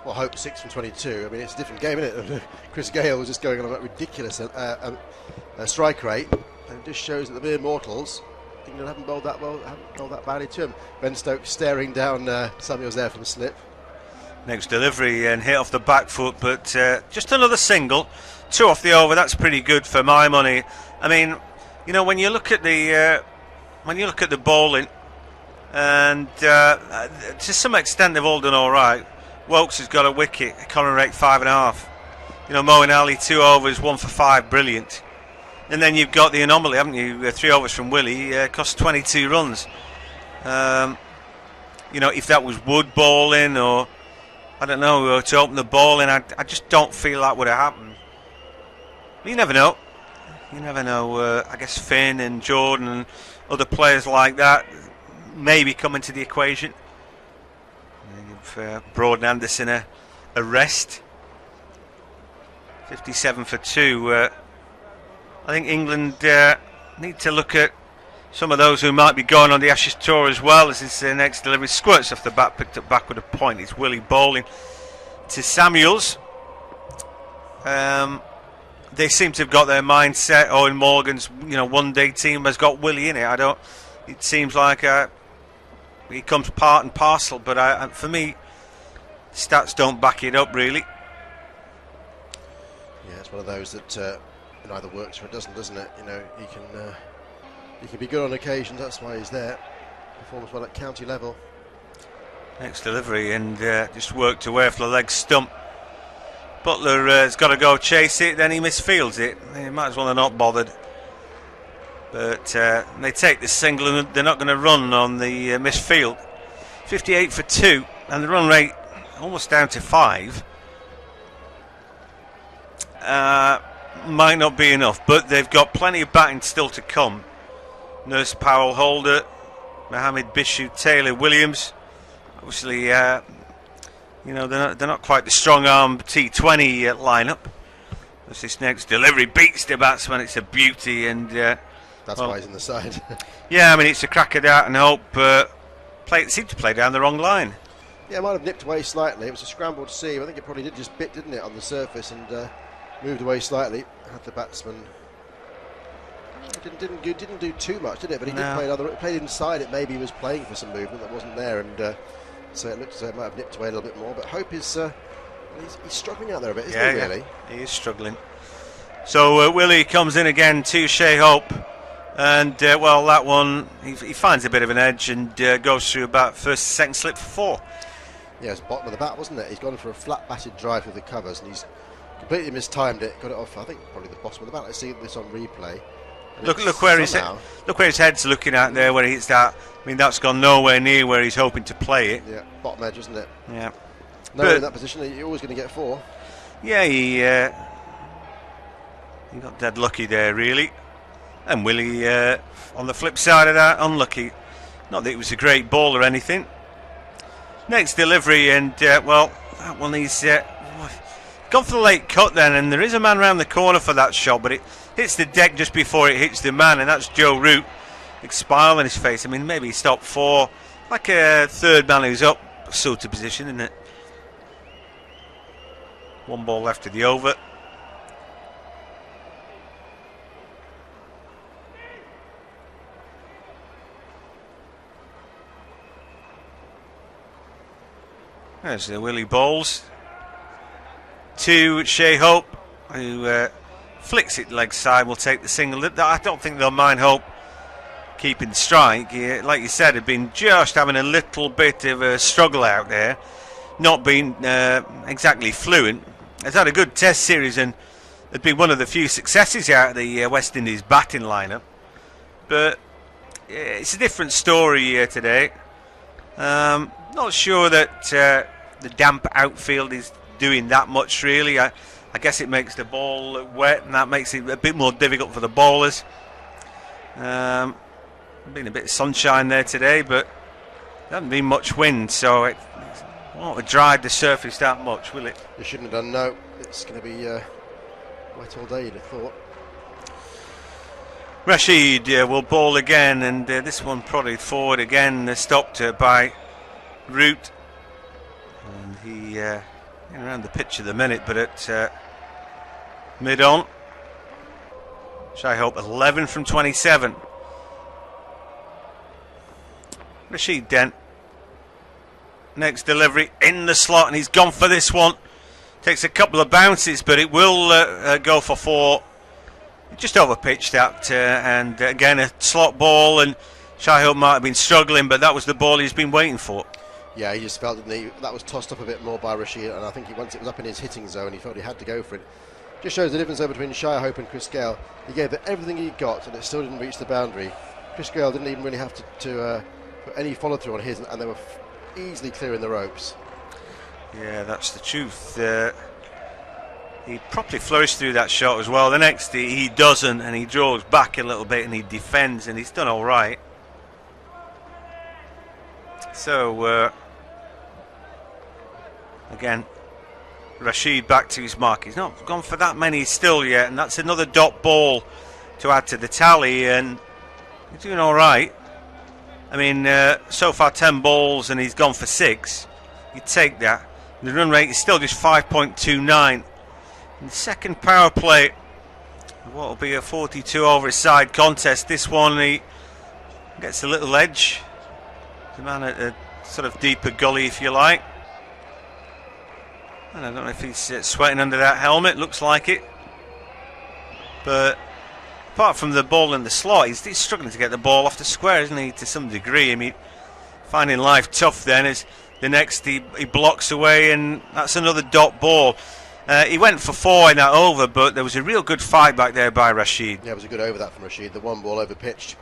Well, Hope 6 from 22. I mean, it's a different game, isn't it? Chris Gayle was just going on that ridiculous strike rate, and it just shows that the mere mortals, England haven't bowled that well, haven't bowled that badly to him. Ben Stokes staring down Samuel's there from a slip. Next delivery and hit off the back foot, but just another single. 2 off the over. That's pretty good for my money. I mean, when you look at the bowling, and to some extent they've all done all right, Woakes has got a wicket, corner rate 5.5. You know, Moeen Ali 2 overs, 1 for 5, brilliant. And then you've got the anomaly, haven't you? 3 overs from Willey, cost 22 runs. You know, if that was Wood bowling or I don't know, to open the ball in, I just don't feel that would have happened. But you never know. You never know. I guess Finn and Jordan and other players like that maybe come into the equation. Give Broad and Anderson a rest. 57 for 2. I think England need to look at some of those who might be going on the Ashes tour as well, as his next delivery. Squirts off the bat, picked up back with a point. It's Willey bowling to Samuels. They seem to have got their mindset. Eoin Morgan's, one-day team has got Willey in it. It seems like he comes part and parcel, but for me, stats don't back it up really. Yeah, it's one of those that it either works or it doesn't it? He can be good on occasions, that's why he's there. Performs well at county level. Next delivery and just worked away for the leg stump. Buttler has got to go chase it, then he misfields it. He might as well have not bothered. But they take the single and they're not going to run on the misfield. 58 for 2 and the run rate almost down to 5. Might not be enough, but they've got plenty of batting still to come. Nurse, Powell, Holder, Mohammed, Bishoo, Taylor, Williams. Obviously, they're not quite the strong arm T20 lineup. As this next delivery beats the batsman, it's a beauty, and that's why he's in the side. Yeah, I mean it's a cracker out and hope. Seemed to play down the wrong line. Yeah, it might have nipped away slightly. It was a scrambled seam. I think it probably did just bit, didn't it, on the surface, and moved away slightly. Had the batsman. Didn't do too much, did it? But he did played inside it. Maybe he was playing for some movement that wasn't there, and so it looked as though it might have nipped away a little bit more. But Hope is he's struggling out there a bit, isn't he? Really, he is struggling. So Willey comes in again to Shai Hope, and that one he finds a bit of an edge and goes through about first second slip for 4. Yeah, it's bottom of the bat, wasn't it? He's gone for a flat batted drive through the covers, and he's completely mistimed it. Got it off, I think, probably the bottom of the bat. Let's see this on replay. Look where his head's looking at there, where he hits that. I mean, that's gone nowhere near where he's hoping to play it. Yeah, bottom edge, isn't it? Yeah. No, in that position, you're always going to get 4. Yeah, he got dead lucky there, really. And Willey, on the flip side of that, unlucky. Not that it was a great ball or anything. Next delivery, and that one he's gone for the late cut then, and there is a man round the corner for that shot, but it hits the deck just before it hits the man, and that's Joe Root. Big smile on his face. I mean, maybe he stopped 4, like a third man who's up sort of position, isn't it? 1 ball left of the over. There's the Willey bowls to Shai Hope, who flicks it leg side, will take the single. I don't think they'll mind Hope keeping strike. Like you said, had been just having a little bit of a struggle out there, not been exactly fluent. Has had a good test series and had been one of the few successes out of the West Indies batting lineup. But it's a different story here today. Not sure that the damp outfield is doing that much really. I guess it makes the ball wet, and that makes it a bit more difficult for the bowlers. Been a bit of sunshine there today, but there hasn't been much wind, so it won't have dried the surface that much, will it? It shouldn't have done, no. It's going to be wet all day, you'd have thought. Rashid will bowl again, and this one prodded forward again, stopped by Root. And he around the pitch at the minute, but at mid-on. Shai Hope 11 from 27. Rashid Dent. Next delivery in the slot, and he's gone for this one. Takes a couple of bounces, but it will go for 4. Just over pitched that, and again a slot ball, and Shai Hope might have been struggling, but that was the ball he's been waiting for. Yeah, he just felt that was tossed up a bit more by Rashid, and I think once it was up in his hitting zone, he felt he had to go for it. Just shows the difference there between Shai Hope and Chris Gayle. He gave it everything he got, and it still didn't reach the boundary. Chris Gayle didn't even really have to put any follow-through on his, and they were easily clearing the ropes. Yeah, that's the truth. He properly flourished through that shot as well. The next he doesn't, and he draws back a little bit and he defends, and he's done all right. So again, Rashid back to his mark. He's not gone for that many still yet, and that's another dot ball to add to the tally, and he's doing all right. I mean, so far 10 balls and he's gone for 6. You take that. The run rate is still just 5.29. In the second power play, what will be a 42 over side contest. This one, he gets a little edge. The man at a sort of deeper gully, if you like. And I don't know if he's sweating under that helmet. Looks like it. But apart from the ball in the slot, he's struggling to get the ball off the square, isn't he, to some degree? I mean, finding life tough then as the next he blocks away, and that's another dot ball. He went for 4 in that over, but there was a real good fight back there by Rashid. Yeah, it was a good over that from Rashid. The one ball over pitched.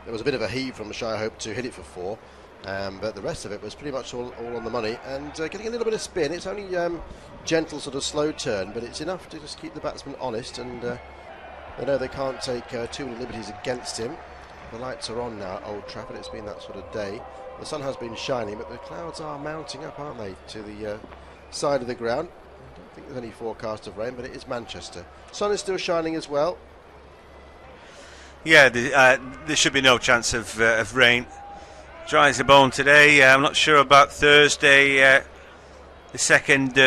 There was a bit of a heave from Shai Hope to hit it for 4. But the rest of it was pretty much all on the money, and getting a little bit of spin. It's only gentle, sort of slow turn, but it's enough to just keep the batsman honest, and they know they can't take too many liberties against him. The lights are on now at Old Trafford. It's been that sort of day. The sun has been shining, but the clouds are mounting up, aren't they, to the side of the ground. I don't think there's any forecast of rain, but it is Manchester. Sun is still shining as well. Yeah, there should be no chance of rain. Dry as a bone today. I'm not sure about Thursday. The second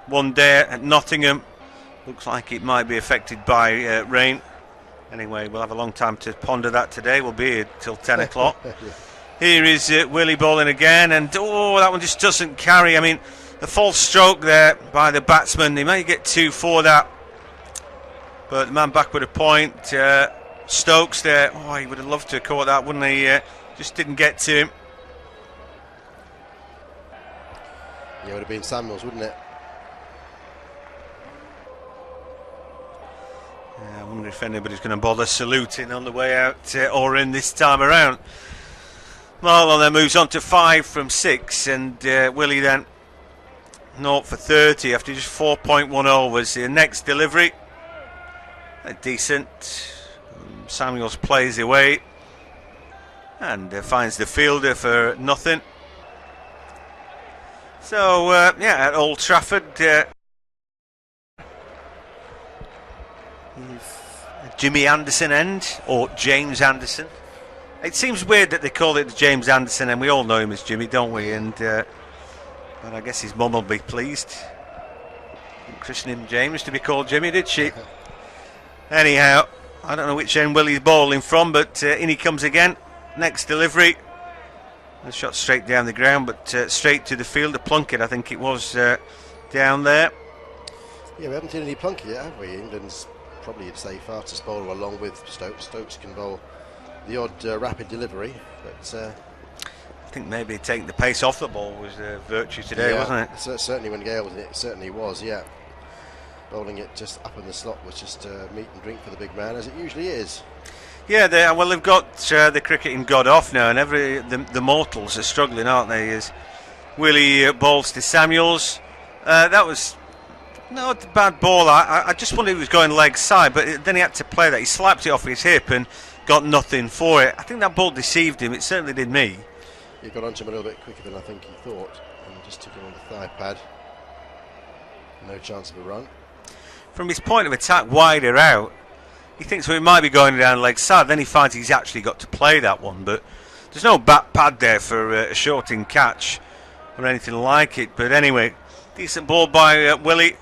one day at Nottingham looks like it might be affected by rain. Anyway, we'll have a long time to ponder that today. We'll be here till 10 o'clock. Yeah. Here is Willey bowling again, and that one just doesn't carry. I mean, the false stroke there by the batsman, he may get 2 for that, but the man back with a point. Stokes there, he would have loved to have caught that, wouldn't he? Just didn't get to him. Yeah, it would have been Samuels, wouldn't it? I wonder if anybody's going to bother saluting on the way out or in this time around. Marlon then moves on to 5 from 6, and Willey then 0 for 30 after just 4.1 overs. The next delivery, decent. Samuels plays away and finds the fielder for nothing. So at Old Trafford, Jimmy Anderson end, or James Anderson. It seems weird that they call it the James Anderson, and we all know him as Jimmy, don't we? And but I guess his mum will be pleased. Christened him James to be called Jimmy, did she? Anyhow, I don't know which end Willey's bowling from, but in he comes again. Next delivery, a shot straight down the ground, but straight to the fielder. Plunkett, I think it was, down there. Yeah, we haven't seen any Plunkett yet, have we? England's probably, you'd say, fastest bowler along with Stokes. Stokes can bowl the odd rapid delivery, but I think maybe taking the pace off the ball was a virtue today, wasn't it? Certainly when Gayle was in it certainly was, yeah. Bowling it just up in the slot was just meat and drink for the big man, as it usually is. Yeah, they've got the cricketing god off now, and the mortals are struggling, aren't they? As Willey bowls to Samuels. That was not a bad ball. I just wondered if he was going leg side, but then he had to play that. He slapped it off his hip and got nothing for it. I think that ball deceived him. It certainly did me. He got onto him a little bit quicker than I think he thought, and just took him on the thigh pad. No chance of a run. From his point of attack wider out, he thinks it might be going down leg side. Then he finds he's actually got to play that one, but there's no back pad there for a shorting catch or anything like it. But anyway, decent ball by Willey.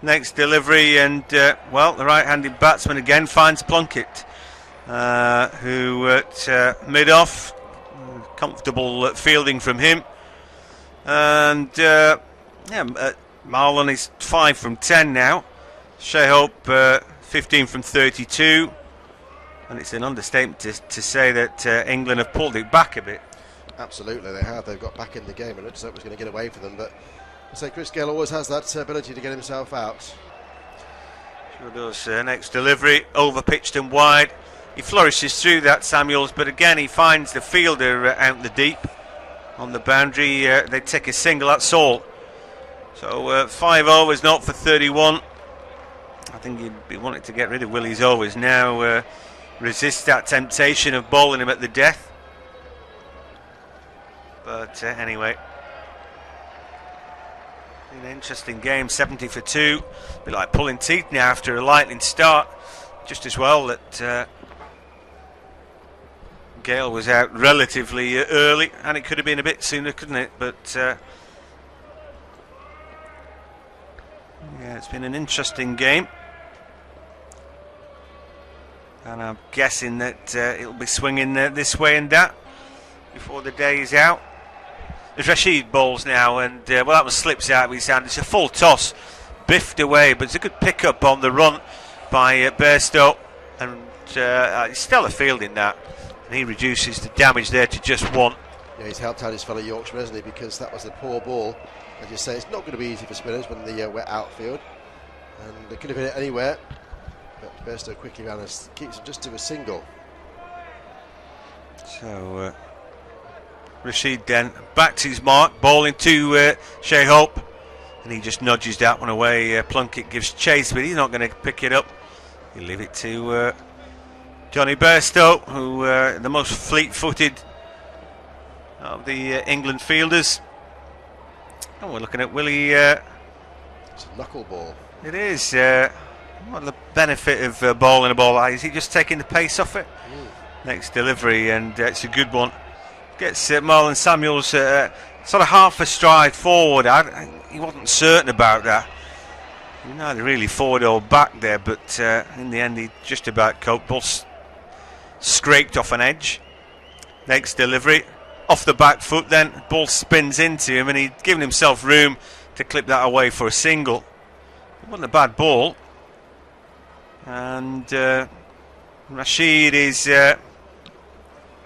Next delivery, and the right-handed batsman again finds Plunkett, who at mid-off, comfortable fielding from him, and Marlon is 5 from 10 now. Shai Hope 15 from 32, and it's an understatement to say that England have pulled it back a bit. Absolutely, they have. They've got back in the game, and it looks like it was going to get away for them. But I say Chris Gayle always has that ability to get himself out. Sure does. Next delivery, over pitched and wide. He flourishes through that, Samuels, but again he finds the fielder out in the deep on the boundary. They take a single, that's all. So 5 overs, not for 31. I think he'd be wanting to get rid of Willey's overs now. Resist that temptation of bowling him at the death. But anyway, an interesting game. 70 for 2. A bit like pulling teeth now after a lightning start. Just as well that Gayle was out relatively early, and it could have been a bit sooner, couldn't it? But yeah, it's been an interesting game, and I'm guessing that it'll be swinging this way and that before the day is out. As Rashid bowls now, and well, that one slips out of his hand. It's a full toss, biffed away, but it's a good pick-up on the run by Bairstow, and stellar fielding that, and he reduces the damage there to just 1. Yeah, he's helped out his fellow Yorkshireman, hasn't he? Because that was a poor ball. As you say, it's not going to be easy for spinners when the wet outfield, and they could have hit it anywhere. But Bairstow quickly ran and keeps him just to a single. So Rashid then back to his mark, bowling to Shai, and he just nudges that one away. Plunkett gives chase, but he's not going to pick it up. He'll leave it to Jonny Bairstow, who the most fleet-footed of the England fielders. And we're looking at Willey. It's a knuckle ball. It is. What the benefit of bowling a ball like? Is he just taking the pace off it? Next delivery, and it's a good one. Gets Marlon Samuels sort of half a stride forward. He wasn't certain about that. He neither really forward or back there, but in the end he just about coped. Ball scraped off an edge. Next delivery, off the back foot then. Ball spins into him, and he'd given himself room to clip that away for a single. It wasn't a bad ball. And Rashid is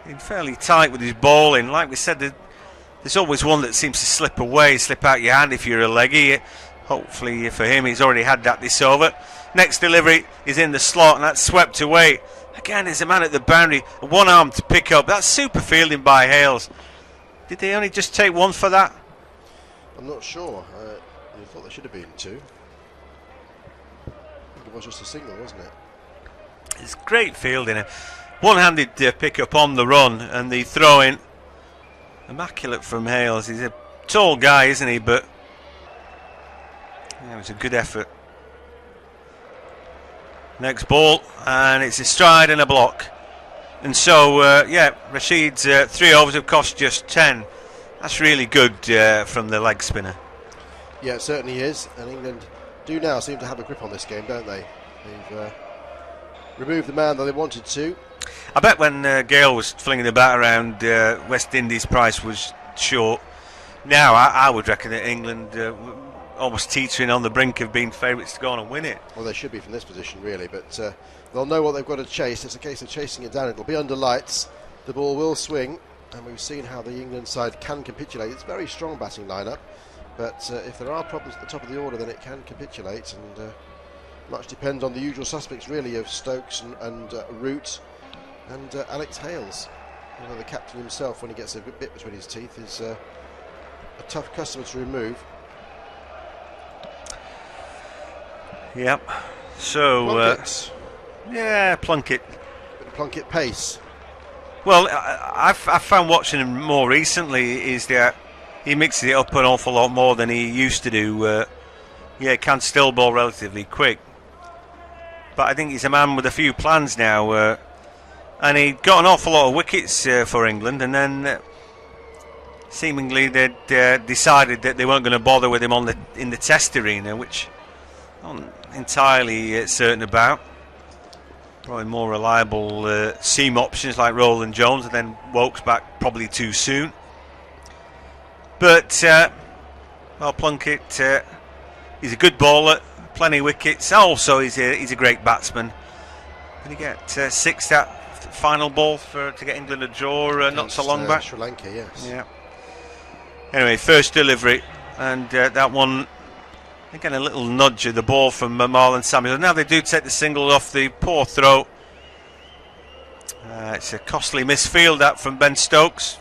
in fairly tight with his bowling. Like we said, there's always one that seems to slip away, slip out your hand if you're a leggy. Hopefully for him, he's already had that this over. Next delivery is in the slot, and that's swept away. Again, there's a man at the boundary, one arm to pick up. That's super fielding by Hales. Did they only just take 1 for that? I'm not sure. I thought there should have been 2. I think it was just a single, wasn't it? It's great fielding. One-handed pick-up on the run, and the throw-in. Immaculate from Hales. He's a tall guy, isn't he? But yeah, it was a good effort. Next ball, and it's a stride and a block. And so, yeah, Rashid's 3 overs have cost just 10. That's really good from the leg spinner. Yeah, it certainly is. And England do now seem to have a grip on this game, don't they? They've removed the man that they wanted to. I bet when Gayle was flinging the bat around, West Indies' price was short. Now, I would reckon that England almost teetering on the brink of being favourites to go on and win it. Well, they should be from this position, really, but they'll know what they've got to chase. It's a case of chasing it down. It'll be under lights. The ball will swing, and we've seen how the England side can capitulate. It's a very strong batting lineup, but if there are problems at the top of the order, then it can capitulate, and much depends on the usual suspects, really, of Stokes and Root and Alex Hales. You know, the captain himself, when he gets a bit between his teeth, is a tough customer to remove. Yep. So, yeah, Plunkett. Plunkett pace. Well, I've found watching him more recently is that he mixes it up an awful lot more than he used to do. Yeah, can still bowl relatively quick. But I think he's a man with a few plans now. And he got an awful lot of wickets for England, and then seemingly they'd decided that they weren't going to bother with him in the test arena, which I'm not entirely certain about. Probably more reliable seam options like Roland Jones, and then Woakes back probably too soon. But well, Plunkett, he's a good bowler, plenty of wickets. Also, he's a great batsman. Did he get 6 that final ball to get England a draw not so long back. Sri Lanka, yes. Yeah. Anyway, first delivery, and that one, again, a little nudge of the ball from Marlon Samuels. Now they do take the single off the poor throw. It's a costly misfield that from Ben Stokes.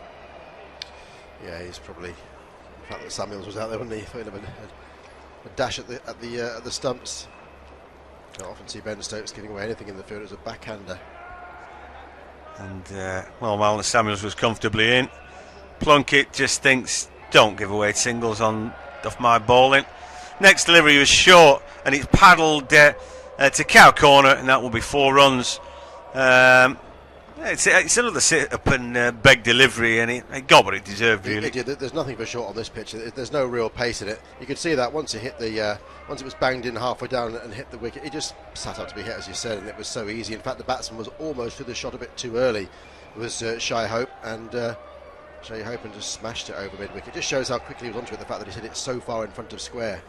Yeah, he's probably, the fact that Samuels was out there, wouldn't he? Thought he'd have a dash at the stumps. Don't often see Ben Stokes giving away anything in the field as a backhander. And well, Marlon Samuels was comfortably in. Plunkett just thinks, don't give away singles off my bowling. Next delivery was short, and it's paddled to cow corner, and that will be 4 runs. It's another sit up and beg delivery, and it got what it deserved, really. It did. There's nothing for short on this pitch. There's no real pace in it. You could see that once it hit once it was banged in halfway down and hit the wicket, it just sat up to be hit, as you said, and it was so easy. In fact, the batsman was almost through the shot a bit too early. It was Shai Hope, and Shai Hope and just smashed it over mid-wicket. It just shows how quickly he was onto it, the fact that he hit it so far in front of square.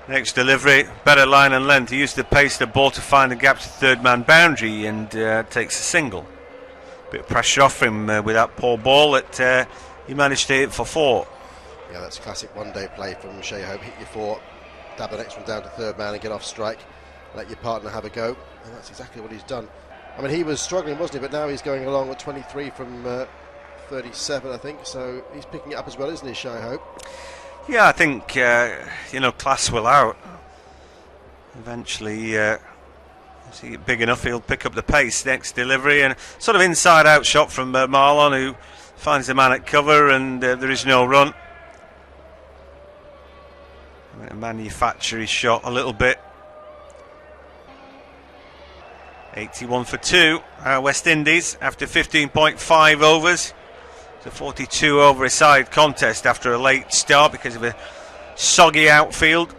Next delivery, better line and length. He used the pace of the ball to find the gap to third man boundary and takes a single. Bit of pressure off him with that poor ball that he managed to hit for 4. Yeah, that's classic one-day play from Shai Hope. Hit your 4, dab the next one down to third man and get off strike. Let your partner have a go, and that's exactly what he's done. I mean, he was struggling, wasn't he? But now he's going along with 23 from 37, I think. So he's picking it up as well, isn't he, Shai Hope? Yeah, I think class will out. Eventually, see it big enough, he'll pick up the pace. Next delivery, and sort of inside-out shot from Marlon, who finds the man at cover, and there is no run. Manufacture his shot a little bit. 81 for 2. West Indies after 15.5 overs. It's a 42 over a side contest after a late start because of a soggy outfield.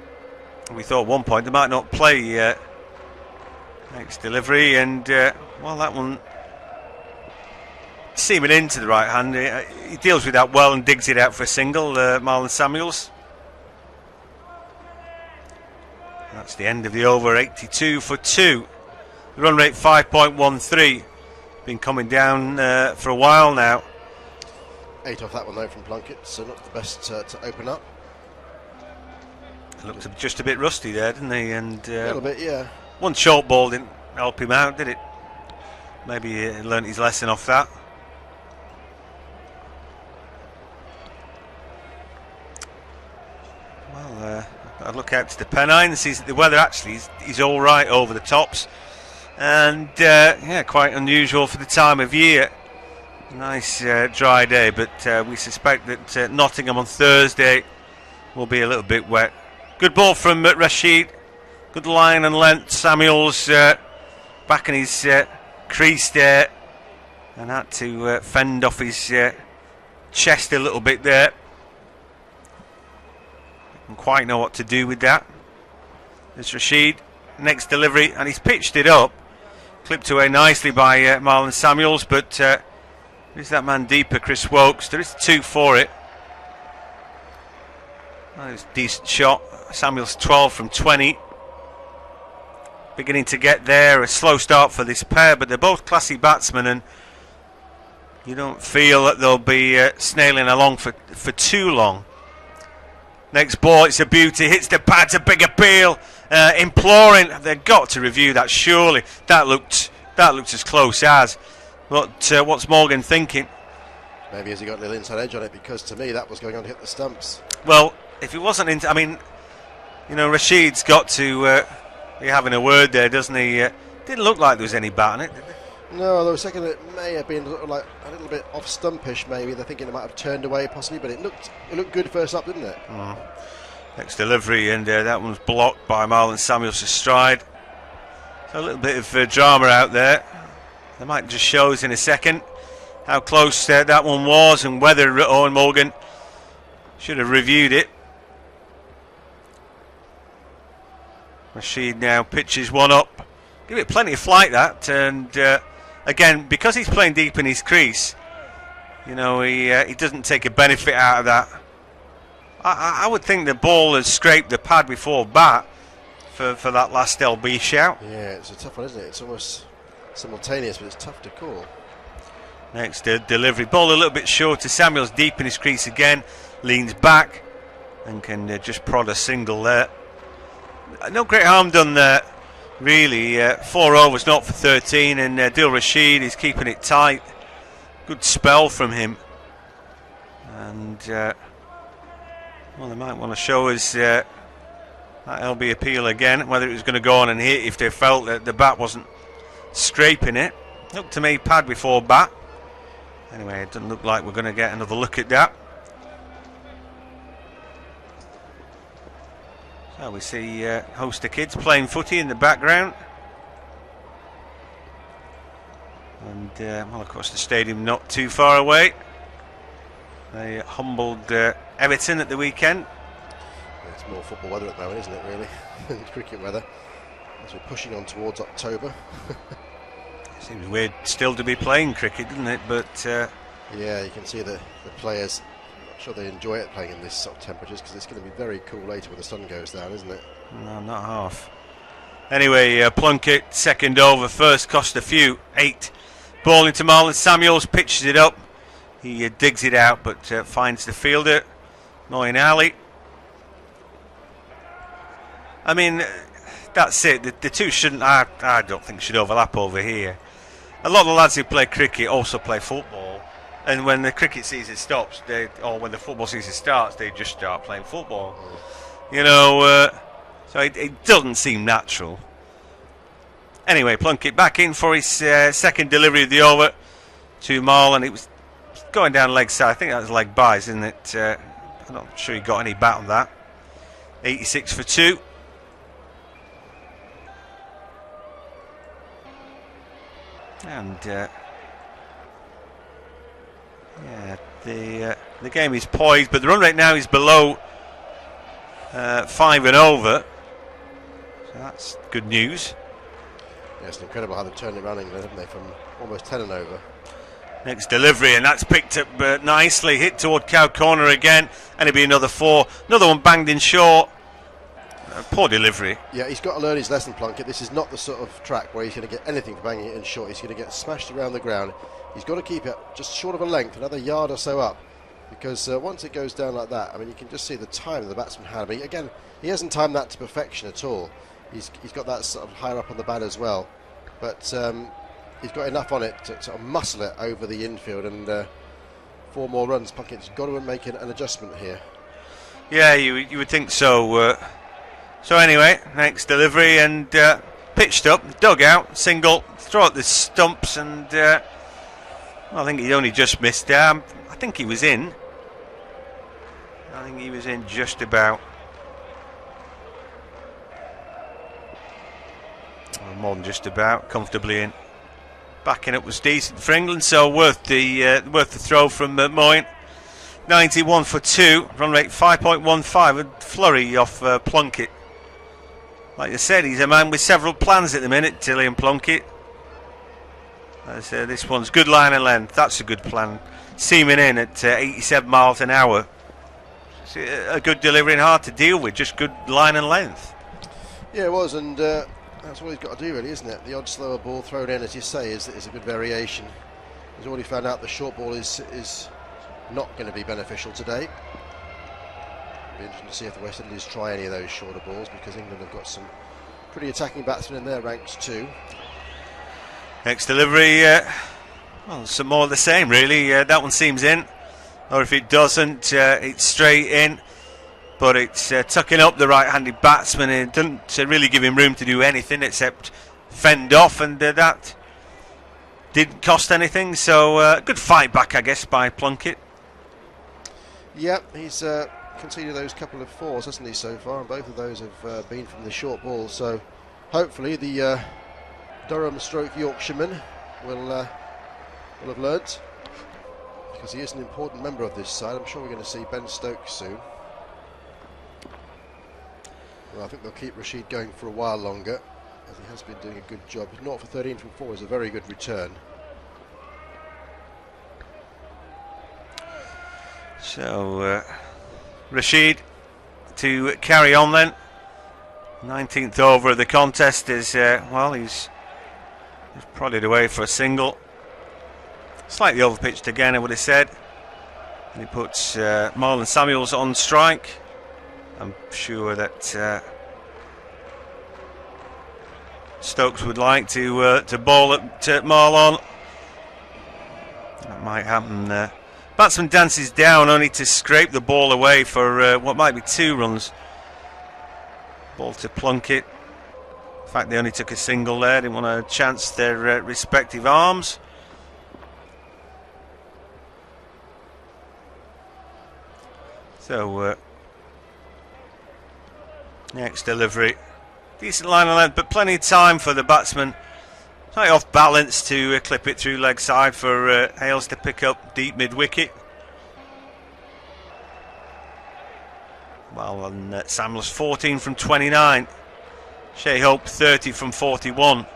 We thought at one point they might not play next delivery, and well, that one seaming into the right hand. He deals with that well and digs it out for a single, Marlon Samuels. That's the end of the over. 82 for 2. The run rate 5.13. Been coming down for a while now. 8 off that one though from Plunkett, so not the best to open up. Looked just a bit rusty there, didn't he? And a little bit, yeah. One short ball didn't help him out, did it? Maybe he learnt his lesson off that. Well, I'd look out to the Pennine and see that the weather actually is all right over the tops, and yeah, quite unusual for the time of year. Nice dry day, but we suspect that Nottingham on Thursday will be a little bit wet. Good ball from Rashid. Good line and length. Samuels back in his crease there, and had to fend off his chest a little bit there. Didn't quite know what to do with that. There's Rashid. Next delivery, and he's pitched it up. Clipped away nicely by Marlon Samuels, but is that man deeper, Chris Woakes? There is 2 for it. That was a decent shot. Samuels 12 from 20. Beginning to get there. A slow start for this pair, but they're both classy batsmen, and you don't feel that they'll be snailing along for too long. Next ball, it's a beauty. Hits the pads, a big appeal. Imploring. They've got to review that, surely. That looked as close as. But what's Morgan thinking? Maybe has he got a little inside edge on it, because to me that was going on to hit the stumps. Well, if he wasn't into, I mean, Rashid's got to be having a word there, doesn't he? Didn't look like there was any bat on it, did it? No, there was a second it may have been like a little bit off stumpish. Maybe they're thinking it might have turned away possibly, but it looked good first up, didn't it? Next delivery, and that one's blocked by Marlon Samuels to stride. So a little bit of drama out there. They might just show us in a second how close that one was, and whether Eoin Morgan should have reviewed it. Rashid now pitches one up. Give it plenty of flight, that, and again, because he's playing deep in his crease, he doesn't take a benefit out of that. I would think the ball has scraped the pad before bat for that last LB shout. Yeah, it's a tough one, isn't it? It's almost simultaneous, but it's tough to call. Next delivery, ball a little bit short to Samuels, deep in his crease again, leans back and can just prod a single there. No great harm done there, really. 4 overs, not for 13, and Adil Rashid is keeping it tight. Good spell from him. And well, they might want to show us that LB appeal again, whether it was going to go on and hit if they felt that the bat wasn't scraping it. Looked to me pad before bat. Anyway, it doesn't look like we're going to get another look at that. So we see a host of kids playing footy in the background. And well, of course, the stadium not too far away. They humbled Everton at the weekend. Yeah, it's more football weather at the moment, isn't it, really? Than cricket weather. As we're pushing on towards October. Seems weird still to be playing cricket, doesn't it? But yeah, you can see the players. I'm not sure they enjoy it playing in this sort of temperatures, because it's going to be very cool later when the sun goes down, isn't it? No, not half. Anyway, Plunkett, second over, first cost a few, 8. Ball into Marlon, Samuels pitches it up. He digs it out, but finds the fielder, Moeen Ali. I mean, that's it. The two shouldn't, I don't think, should overlap over here. A lot of the lads who play cricket also play football, and when the cricket season stops, or when the football season starts, they just start playing football. You know, so it doesn't seem natural. Anyway, Plunkett back in for his second delivery of the over to Marlon. It was going down leg side. I think that was leg buys, isn't it? I'm not sure he got any bat on that. 86 for 2. And yeah, the game is poised, but the run rate now is below 5 and over. So that's good news. Yeah, it's incredible how they've turned it around, England, haven't they, from almost 10 and over. Next delivery, and that's picked up nicely. Hit toward cow corner again, and it'll be another 4. Another one banged in short. Poor delivery. Yeah, he's got to learn his lesson, Plunkett. This is not the sort of track where he's going to get anything for banging it in short. He's going to get smashed around the ground. He's got to keep it just short of a length, another yard or so up. Because once it goes down like that, I mean, you can just see the time that the batsman had. But again, he hasn't timed that to perfection at all. He's got that sort of higher up on the bat as well. But he's got enough on it to sort of muscle it over the infield. And 4 more runs. Plunkett's got to make an adjustment here. Yeah, you would think so. So anyway, next delivery, and pitched up, dug out, single, throw at the stumps, and well, I think he only just missed. I think he was in. I think he was in just about. More than just about, comfortably in. Backing up was decent for England, so worth the throw from Moeen. 91 for 2, run rate 5.15, a flurry off Plunkett. Like I said, he's a man with several plans at the minute, Tilly and Plunkett. As this one's good line and length, that's a good plan. Seaming in at 87 miles an hour. It's a good delivery and hard to deal with, just good line and length. Yeah, it was, and that's what he's got to do, really, isn't it? The odd slower ball thrown in, as you say, is a good variation. He's already found out the short ball is not going to be beneficial today. It'll be interesting to see if the West Indies try any of those shorter balls, because England have got some pretty attacking batsmen in their ranks too. Next delivery, well, some more of the same, really. That one seems in, or if it doesn't, it's straight in. But it's tucking up the right-handed batsman, and it doesn't really give him room to do anything except fend off, and that didn't cost anything. So good fight back, I guess, by Plunkett. Yeah, he's conceded those couple of 4s, hasn't he, so far, and both of those have been from the short ball. So hopefully the Durham stroke Yorkshireman will have learnt, because he is an important member of this side. I'm sure we're going to see Ben Stokes soon. Well, I think they'll keep Rashid going for a while longer, as he has been doing a good job. 0 for 13 from 4 is a very good return. So Rashid to carry on then. 19th over of the contest is well, he's Just prodded away for a single. Slightly overpitched again, I would have said. And he puts Marlon Samuels on strike. I'm sure that Stokes would like to bowl at Marlon. That might happen there. Batsman dances down only to scrape the ball away for what might be 2 runs. Ball to Plunkett. In fact, they only took a single there. Didn't want to chance their respective arms. So, next delivery. Decent line of length, but plenty of time for the batsman. Slightly off balance to clip it through leg side for Hales to pick up deep mid-wicket. Well, and Samuels 14 from 29. Shai Hope 30 from 41.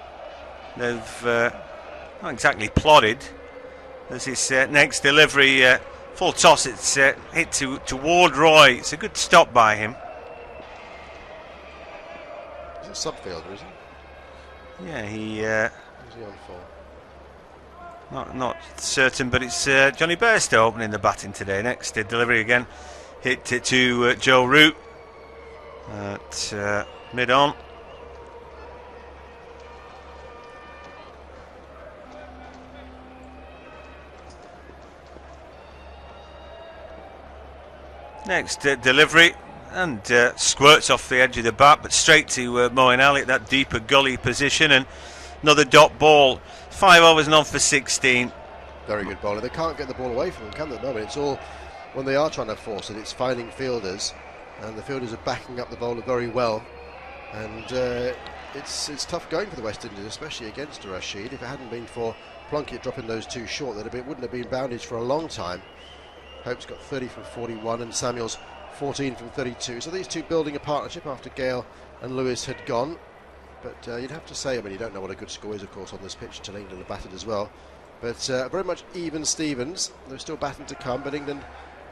They've not exactly plodded. There's his next delivery, full toss. It's hit toward Roy. It's a good stop by him. Is it subfielder, is he? Yeah, he. Who's he on for? Not certain, but it's Jonny Bairstow opening the batting today. Next delivery again, hit to Joe Root at mid-on. Next delivery, and squirts off the edge of the bat, but straight to Moeen at that deeper gully position, and another dot ball. 5 overs and on for 16. Very good bowler. They can't get the ball away from them, can they, at the moment? It's all, when they are trying to force it, it's finding fielders, and the fielders are backing up the bowler very well. And it's tough going for the West Indies, especially against Rashid. If it hadn't been for Plunkett dropping those 2 short, it wouldn't have been boundage for a long time. Hope's got 30 from 41 and Samuels 14 from 32. So these two building a partnership after Gayle and Lewis had gone. But you'd have to say, I mean, you don't know what a good score is, of course, on this pitch until England are battered as well. But very much even Stevens. They're still batting to come, but England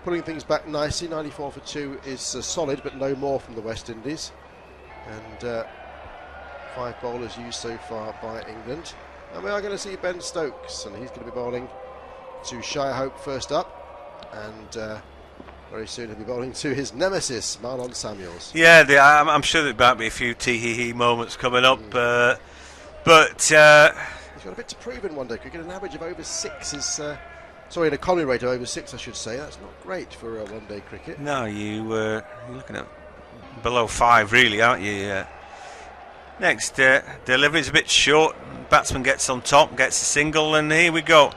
pulling things back nicely. 94 for 2 is solid, but no more from the West Indies. And 5 bowlers used so far by England. And we are going to see Ben Stokes, and he's going to be bowling to Shai Hope first up. And very soon he'll be bowling to his nemesis, Marlon Samuels. Yeah, I'm sure there might be a few tee-hee-hee moments coming up, but he's got a bit to prove in one day cricket. An average of over 6 is an economy rate of over 6, I should say. That's not great for one day cricket. No, you're looking at below 5, really, aren't you? Next delivery's a bit short. Batsman gets on top, gets a single, and here we go.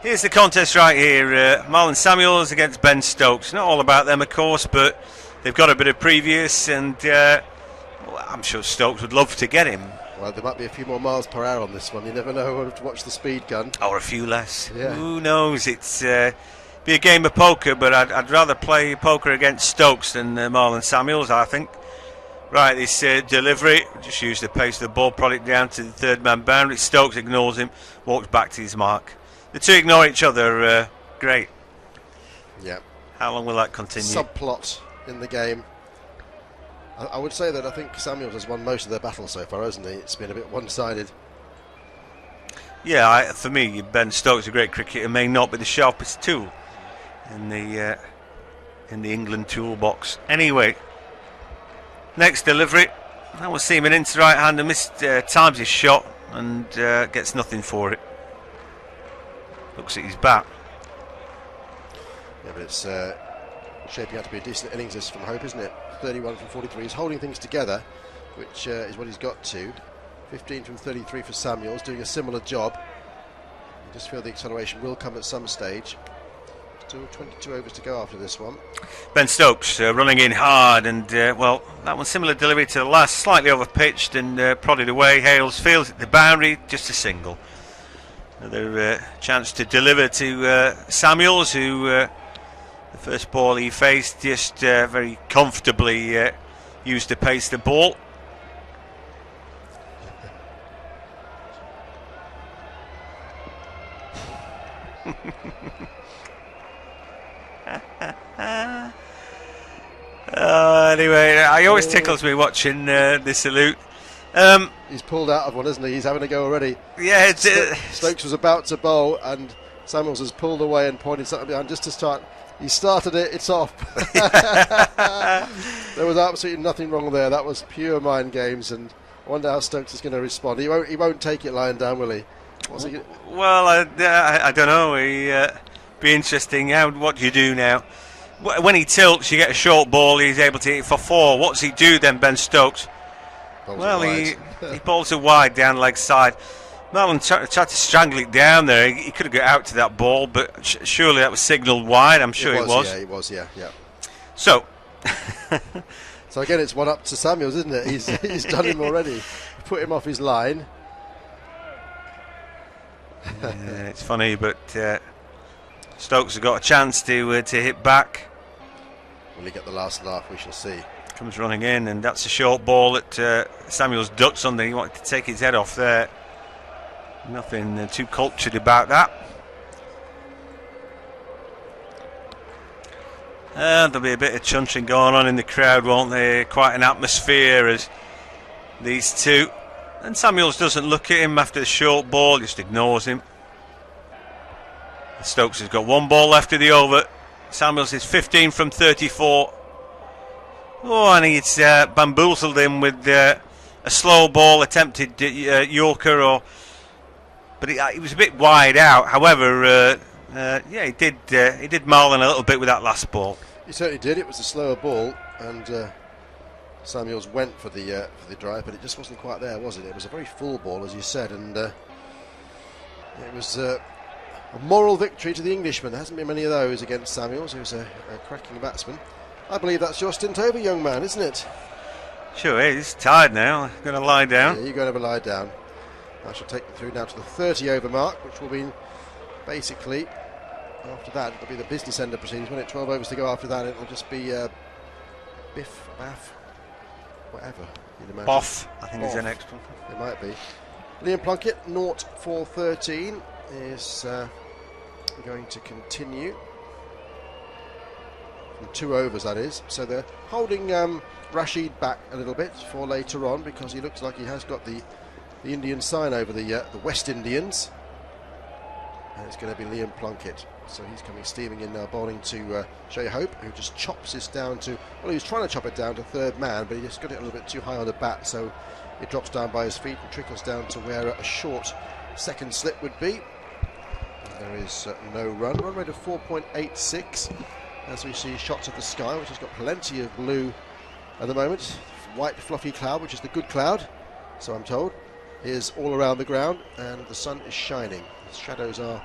Here's the contest right here. Marlon Samuels against Ben Stokes. Not all about them, of course, but they've got a bit of previous, and I'm sure Stokes would love to get him. Well, there might be a few more miles per hour on this one. You never know. We'll have to watch the speed gun. Or a few less. Yeah. Who knows? It's be a game of poker, but I'd rather play poker against Stokes than Marlon Samuels, I think. Right, this delivery, just use the pace of the ball, prod it down to the third man boundary. Stokes ignores him, walks back to his mark. The two ignore each other, great. Yeah. How long will that continue? Subplot in the game. I would say that I think Samuels has won most of their battles so far, hasn't he? It's been a bit one-sided. Yeah, for me, Ben Stokes, a great cricketer, may not be the sharpest tool in the England toolbox. Anyway, next delivery. That was seaming into right hand and missed times his shot and gets nothing for it. Looks at his bat. Yeah, but it's shaping out to be a decent innings this from Hope, isn't it? 31 from 43. He's holding things together, which is what he's got to. 15 from 33 for Samuels, doing a similar job. I just feel the acceleration will come at some stage. Still 22 overs to go after this one. Ben Stokes running in hard, and well, that one similar delivery to the last, slightly overpitched and prodded away. Hales fields at the boundary, just a single. Another chance to deliver to Samuels, who the first ball he faced just very comfortably used to pace the ball. Anyway, it always tickles me watching the salute. He's pulled out of one, isn't he? He's having a go already. Yeah, Stokes was about to bowl, and Samuels has pulled away and pointed something behind just to start. He started it, it's off. There was absolutely nothing wrong there. That was pure mind games, and I wonder how Stokes is going to respond. He won't take it lying down, will he? Well, I don't know. Be interesting. What do you do now? When he tilts, you get a short ball. He's able to hit it for 4. What's he do then, Ben Stokes? He bowls it wide down the leg side. Marlon tried to strangle it down there. He could have got out to that ball, but surely that was signalled wide. I'm sure it was. Yeah, it was. Yeah. So again, it's 1 up to Samuels, isn't it? He's done him already. Put him off his line. Yeah, it's funny, but Stokes has got a chance to hit back. Will he get the last laugh? We shall see. Comes running in, and that's a short ball that Samuels ducks under. He wanted to take his head off there. Nothing too cultured about that. There'll be a bit of chuntering going on in the crowd, won't there? Quite an atmosphere as these two. And Samuels doesn't look at him after the short ball, just ignores him. Stokes has got 1 ball left of the over. Samuels is 15 from 34. Oh, and he's bamboozled him with a slow ball, attempted Yorker, but he was a bit wide out. However, he did Marlon a little bit with that last ball. He certainly did. It was a slower ball, and Samuels went for the drive, but it just wasn't quite there, was it? It was a very full ball, as you said, and it was a moral victory to the Englishman. There hasn't been many of those against Samuels, who's a cracking batsman. I believe that's your stint over, young man, isn't it? Sure is. Tired now. I'm going to lie down. Yeah, you're going to have a lie down. I shall take you through now to the 30 over mark, which will be basically, after that, it'll be the business end of proceedings. When it's 12 overs to go after that, it'll just be biff, baff, whatever you'd imagine. Boff, I think is the next one. It might be. Liam Plunkett, 0 for 13, is going to continue. From 2 overs, that is. So they're holding Rashid back a little bit for later on, because he looks like he has got the Indian sign over the West Indians. And it's going to be Liam Plunkett. So he's coming steaming in now, bowling to Shai, who just chops this down to, well, he was trying to chop it down to 3rd man, but he just got it a little bit too high on the bat, so it drops down by his feet and trickles down to where a short 2nd slip would be. And there is no run rate of 4.86, as we see shots of the sky, which has got plenty of blue at the moment. White fluffy cloud, which is the good cloud, so I'm told, is all around the ground, and the sun is shining. The shadows are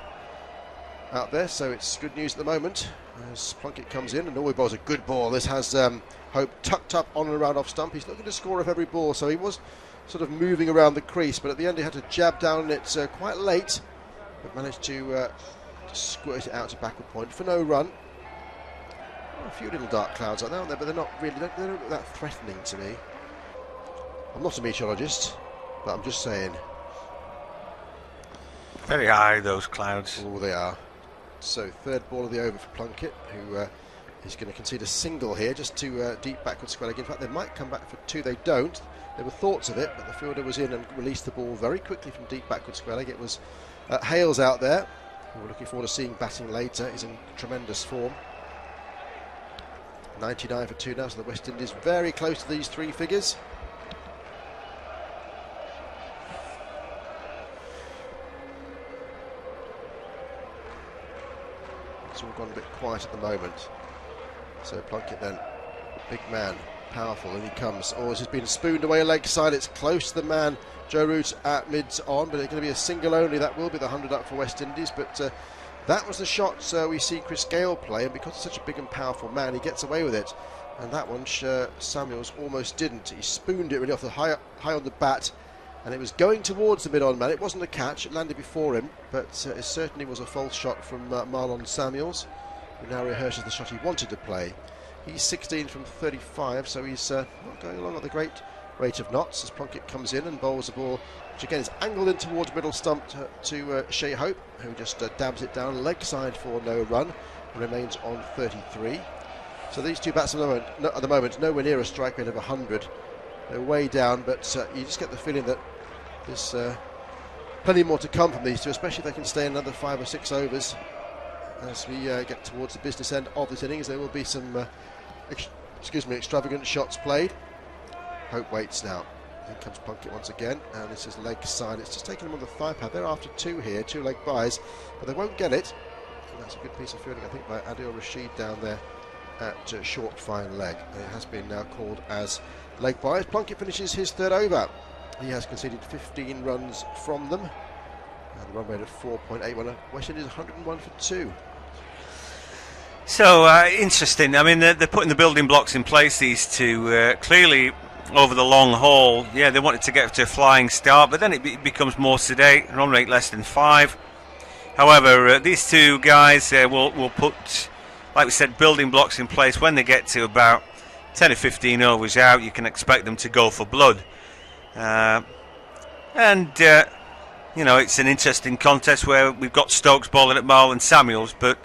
out there, so it's good news at the moment as Plunkett comes in, and Norway bowls a good ball. This has Hope tucked up on and around off stump. He's looking to score off every ball, so he was sort of moving around the crease, but at the end he had to jab down on it quite late, but managed to squirt it out to backward point for no run. A few little dark clouds out there, aren't there? But they're not really, they don't look that threatening to me. I'm not a meteorologist, but I'm just saying. Very high, those clouds. Oh, they are. So 3rd ball of the over for Plunkett, who is going to concede a single here, just to deep backward square leg. In fact, they might come back for 2. They don't. There were thoughts of it, but the fielder was in and released the ball very quickly from deep backward square leg. It was Hales out there, who we're looking forward to seeing batting later. He's in tremendous form. 99 for 2 now, so the West Indies very close to these 3 figures. It's all gone a bit quiet at the moment. So Plunkett then, big man, powerful, and he comes. Oh, it's just been spooned away leg side. It's close to the man, Joe Root at mids on, but it's going to be a single only. That will be the 100 up for West Indies, but that was the shot we see Gayle play, and because he's such a big and powerful man, he gets away with it. And that one, Samuels almost didn't. He spooned it really off the high on the bat, and it was going towards the mid-on man. It wasn't a catch, it landed before him, but it certainly was a false shot from Marlon Samuels, who now rehearses the shot he wanted to play. He's 16 from 35, so he's not going along at the great rate of knots as Plunkett comes in and bowls the ball, which again is angled in towards middle stump to Shai, who just dabs it down leg side for no run and remains on 33. So these two batsmen at the moment nowhere near a strike rate of 100, They're way down, but you just get the feeling that there's plenty more to come from these two, especially if they can stay another 5 or 6 overs. As we get towards the business end of this innings, there will be some extravagant shots played. Hope waits now. In comes Plunkett once again, and this is leg side. It's just taking them on the thigh pad. They're after 2 here, 2 leg buys, but they won't get it. And that's a good piece of fielding, I think, by Adil Rashid down there at short fine leg. And it has been now called as leg buys. Plunkett finishes his 3rd over. He has conceded 15 runs from them, and the run rate of 4.81. West Indies 101 for 2. So interesting. I mean, they're putting the building blocks in place, these two. Clearly, over the long haul, yeah, they wanted to get to a flying start, but then it becomes more sedate. Run rate less than 5. However, these two guys will put, like we said, building blocks in place. When they get to about 10 or 15 overs out, you can expect them to go for blood. You know, it's an interesting contest where we've got Stokes bowling at Marlon Samuels, but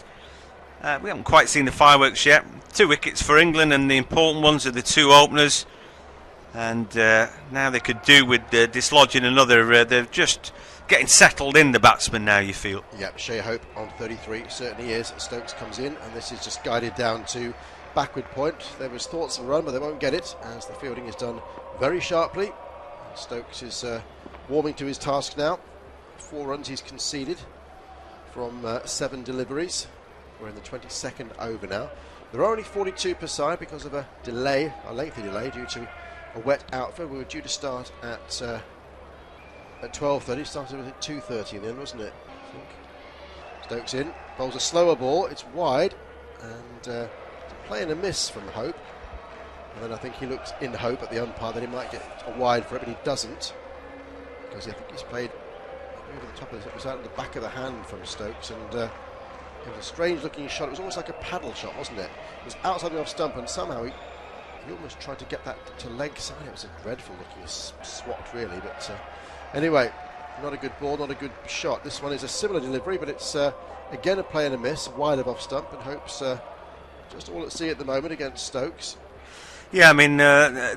we haven't quite seen the fireworks yet. 2 wickets for England, and the important ones are the 2 openers. And now they could do with dislodging another. They're just getting settled in, the batsmen now, you feel. Yeah, Shai Hope on 33 certainly is. Stokes comes in, and this is just guided down to backward point. There was thoughts of a run, but they won't get it, as the fielding is done very sharply. Stokes is warming to his task now. 4 runs he's conceded from 7 deliveries. We're in the 22nd over now. There are only 42 per side because of a delay, a lengthy delay due to a wet outfield. We were due to start at 12:30. Started at 2:30 in the end, wasn't it? I think. Stokes in, bowls a slower ball. It's wide, and it's a play and a miss from Hope. And then I think he looks in hope at the umpire that he might get a wide for it, but he doesn't, because I think he's played over the top of it was out of the back of the hand from Stokes, and it was a strange looking shot. It was almost like a paddle shot, wasn't it? It was outside the off stump, and somehow he almost tried to get that to leg side. It was a dreadful looking swat, really, but anyway, not a good ball, not a good shot. This one is a similar delivery, but it's again a play and a miss, wide of off stump, and Hope's just all at sea at the moment against Stokes. Yeah, I mean,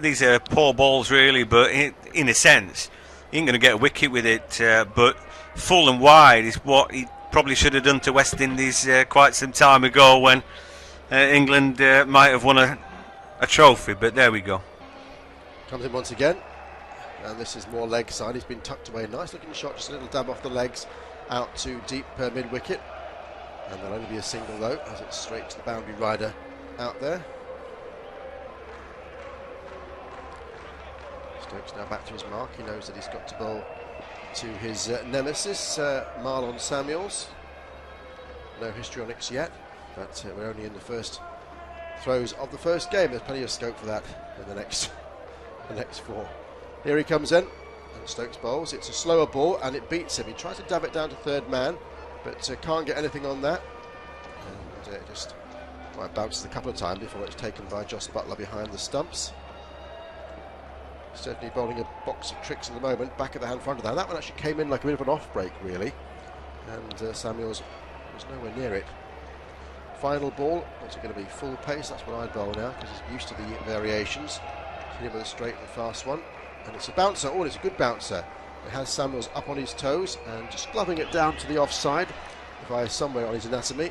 these are poor balls, really, but in a sense, he ain't going to get a wicket with it. But full and wide is what he probably should have done to West Indies quite some time ago, when England might have won a trophy. But there we go. Comes in once again, and this is more leg side. He's been tucked away. Nice looking shot, just a little dab off the legs, out to deep mid wicket. And there'll only be a single, though, as it's straight to the boundary rider out there. Stokes now back to his mark. He knows that he's got to bowl to his nemesis, Marlon Samuels. No histrionics yet, but we're only in the first throws of the first game. There's plenty of scope for that in the next 4. Here he comes in, and Stokes bowls. It's a slower ball, and it beats him. He tries to dab it down to 3rd man, but can't get anything on that. And it just bounces a couple of times before it's taken by Joss Buttler behind the stumps. Certainly bowling a box of tricks at the moment, back of the hand, front of the hand. That one actually came in like a bit of an off break, really, and Samuels was nowhere near it. Final ball, what's it going to be? Full pace, that's what I'd bowl now, because he's used to the variations. Hit him with a straight and fast one, and it's a bouncer. Oh, it's a good bouncer. It has Samuels up on his toes and just gloving it down to the offside, via somewhere on his anatomy,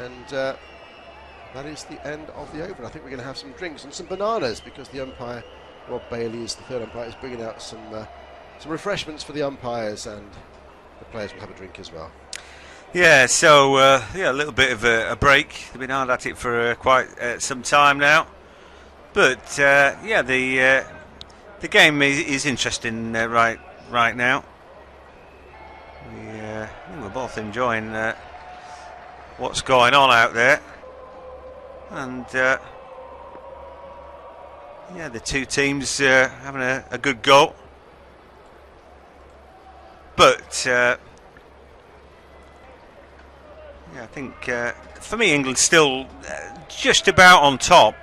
and that is the end of the over. I think we're going to have some drinks and some bananas, because the umpire, Rob Bailey, is the 3rd umpire, is bringing out some refreshments for the umpires, and the players will have a drink as well. Yeah, so a little bit of a break. They've been hard at it for quite some time now, but the game is interesting right now. I think we're both enjoying what's going on out there, and the two teams having a good go, but I think for me, England's still just about on top.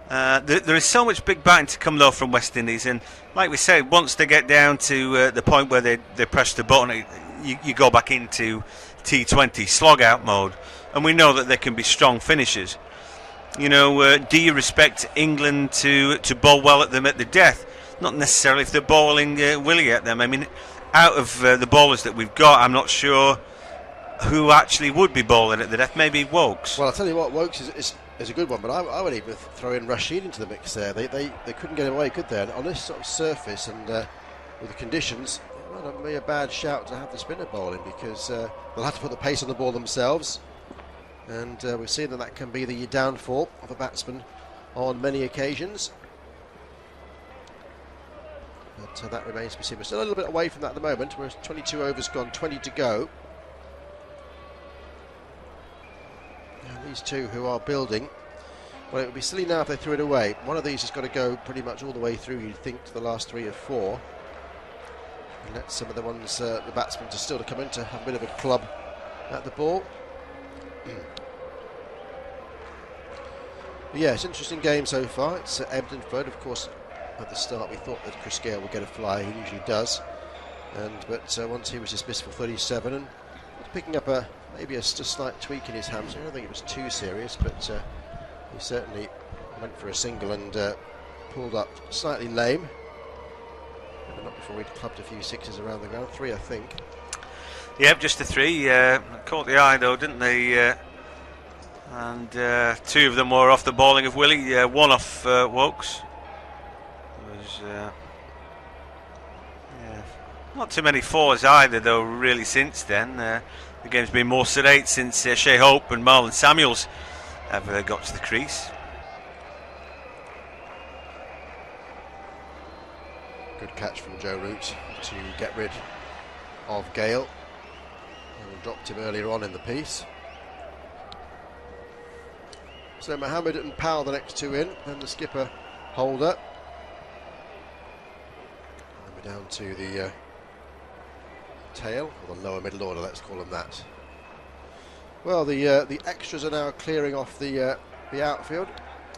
There is so much big batting to come, though, from West Indies, and like we said, once they get down to the point where they press the button, you go back into T20 slog out mode, and we know that they can be strong finishers. You know, do you respect England to bowl well at them at the death? Not necessarily if they're bowling Willey at them. I mean, out of the bowlers that we've got, I'm not sure who actually would be bowling at the death. Maybe Woakes. Well, I'll tell you what, Woakes is a good one, but I would even throw in Rashid into the mix there. They couldn't get him away, could they? And on this sort of surface and with the conditions, it might not be a bad shout to have the spinner bowling, because they'll have to put the pace on the ball themselves. And we've seen that can be the downfall of a batsman on many occasions. But that remains to be seen. We're still a little bit away from that at the moment. We're 22 overs gone, 20 to go. And these two who are building, well, it would be silly now if they threw it away. One of these has got to go pretty much all the way through, you'd think, to the last 3 or 4. And let some of the ones, the batsmen, to still to come in to have a bit of a club at the ball. Yeah, it's an interesting game so far. It's ebbed and flowed. Of course, at the start we thought that Chris Gayle would get a fly. He usually does. But once he was dismissed for 37 and picking up maybe a slight tweak in his hamstring. I don't think it was too serious, but he certainly went for a single and pulled up slightly lame. But not before he'd clubbed a few sixes around the ground. 3, I think. Yep, just a 3. Caught the eye though, didn't they? And 2 of them were off the bowling of Willey, 1 off Woakes. Not too many 4s either though, really, since then. The game's been more sedate since Shai Hope and Marlon Samuels have got to the crease. Good catch from Joe Root to get rid of Gayle. And dropped him earlier on in the piece. So Mohammed and Powell the next 2 in, then the skipper Holder. And we're down to the tail, or the lower middle order, let's call them that. Well, the extras are now clearing off the outfield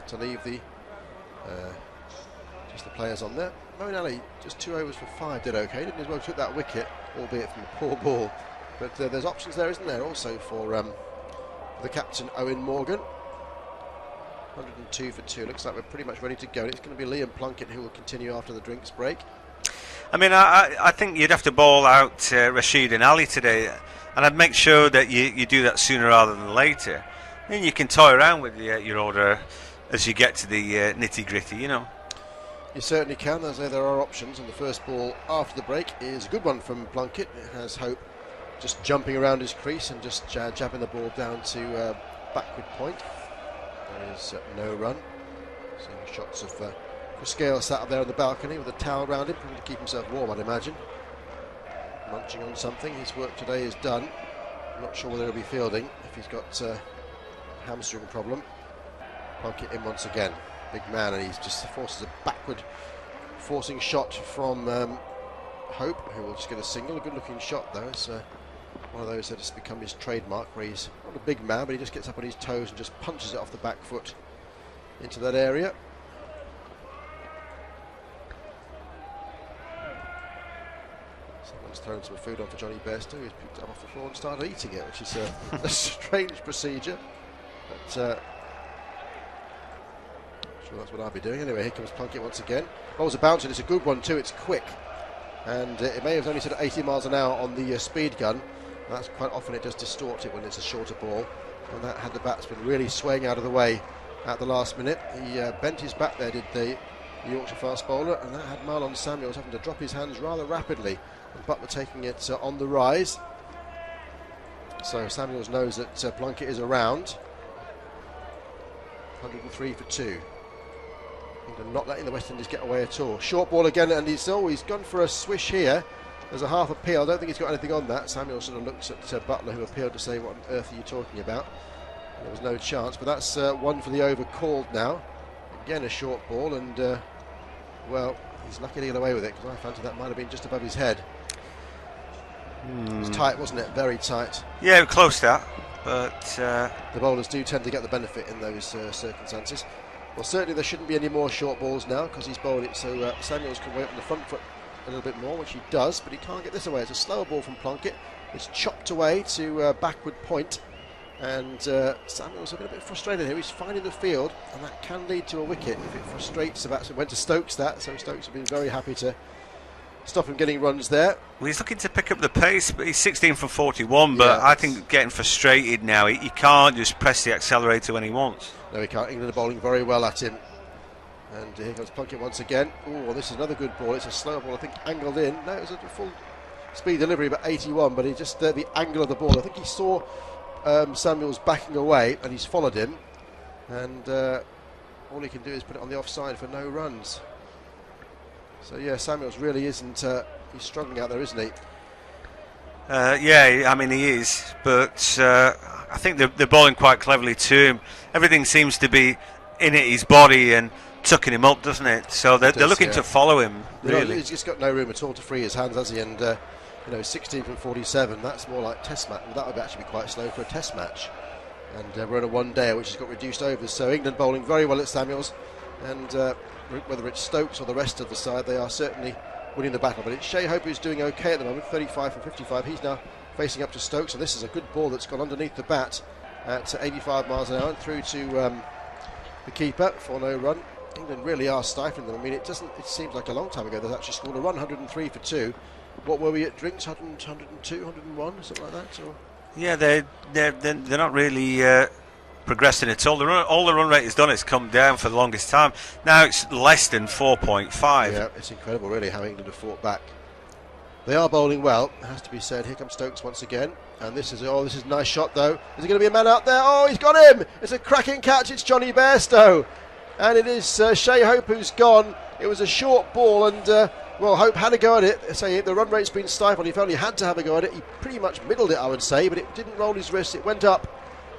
to leave the just the players on there. Moeen just 2 overs for 5 did okay, didn't as well, took that wicket, albeit from a poor ball. But there's options there, isn't there, also for the captain Eoin Morgan. 102 for 2. Looks like we're pretty much ready to go. It's going to be Liam Plunkett who will continue after the drinks break. I mean, I think you'd have to bowl out Rashid and Ali today, and I'd make sure that you do that sooner rather than later. Then you can toy around with your order as you get to the nitty-gritty, you know. You certainly can. As there are options, and the first ball after the break is a good one from Plunkett. It has Hope just jumping around his crease and just jabbing the ball down to backward point. There is no run. Seeing shots of Chris Gayle sat up there on the balcony with a towel around him, probably to keep himself warm, I'd imagine. Munching on something. His work today is done. I'm not sure whether he'll be fielding if he's got a hamstring problem. Plunkett in once again. Big man, and he's just forces a backward forcing shot from Hope, who will just get a single. A good looking shot though. It's one of those that has become his trademark, where he's not a big man, but he just gets up on his toes and just punches it off the back foot into that area. Someone's thrown some food on for Jonny Bairstow, who's picked it up off the floor and started eating it, which is a strange procedure. But sure that's what I'll be doing. Anyway, here comes Plunkett once again. Ball's a bouncer, it's a good one too, it's quick. And it may have only sort of 80 miles an hour on the speed gun. That's quite often it does distort it when it's a shorter ball. And that had the batsman really swaying out of the way at the last minute. He bent his back there, did the Yorkshire fast bowler, and that had Marlon Samuels having to drop his hands rather rapidly. And Buttler taking it on the rise. So Samuels knows that Plunkett is around. 103 for 2. England not letting the West Indies get away at all. Short ball again, and he's gone for a swish here. There's a half appeal. I don't think he's got anything on that. Samuel sort of looks at Buttler, who appealed to say, what on earth are you talking about? There was no chance, but that's one for the over called now. Again a short ball, and well, he's lucky to get away with it, because I fancied that might have been just above his head. It was tight, wasn't it? Very tight. Yeah, close that, but the bowlers do tend to get the benefit in those circumstances. Well, certainly there shouldn't be any more short balls now, because he's bowled it so Samuels can wait on the front foot a little bit more, which he does, but he can't get this away. It's a slower ball from Plunkett. It's chopped away to backward point, And Samuel's looking a bit frustrated here. He's finding the field, and that can lead to a wicket if it frustrates the batsman. Went to Stokes that, so Stokes have been very happy to stop him getting runs there. Well, he's looking to pick up the pace, but he's 16 from 41. But yeah, I think getting frustrated now, he can't just press the accelerator when he wants. No, he can't. England are bowling very well at him. And here comes Plunkett once again. Oh, this is another good ball. It's a slow ball, I think, angled in. No, it was a full speed delivery, about 81, but he just the angle of the ball. I think he saw Samuel's backing away, and he's followed him. And all he can do is put it on the offside for no runs. So yeah, Samuels really isn't. He's struggling out there, isn't he? Yeah, I mean he is, but I think they're bowling quite cleverly to him. Everything seems to be in his body and tucking him up, doesn't it? So they're looking to follow him. Really, he's just got no room at all to free his hands, has he? And 16 from 47. That's more like Test match. Well, that would actually be quite slow for a Test match. And we're on a one-day, which has got reduced overs. So England bowling very well at Samuels, and whether it's Stokes or the rest of the side, they are certainly winning the battle. But it's Shai who's doing okay at the moment, 35 from 55. He's now facing up to Stokes, and this is a good ball that's gone underneath the bat at 85 miles an hour and through to the keeper for no run. England really are stifling them. I mean, it seems like a long time ago they've actually scored a run, 103 for 2. What were we at drinks? 102, 101, something like that? Or? Yeah, they're not really progressing at all. All the run rate has done is come down for the longest time. Now it's less than 4.5. Yeah, it's incredible really how England have fought back. They are bowling well, it has to be said. Here comes Stokes once again, and this is a nice shot though. Is there going to be a man out there? Oh, he's got him! It's a cracking catch. It's Jonny Bairstow, and it is Shai Hope who's gone. It was a short ball, and Hope had a go at it. Say the run rate's been stifled. He felt he had to have a go at it. He pretty much middled it, I would say, but it didn't roll his wrist. It went up,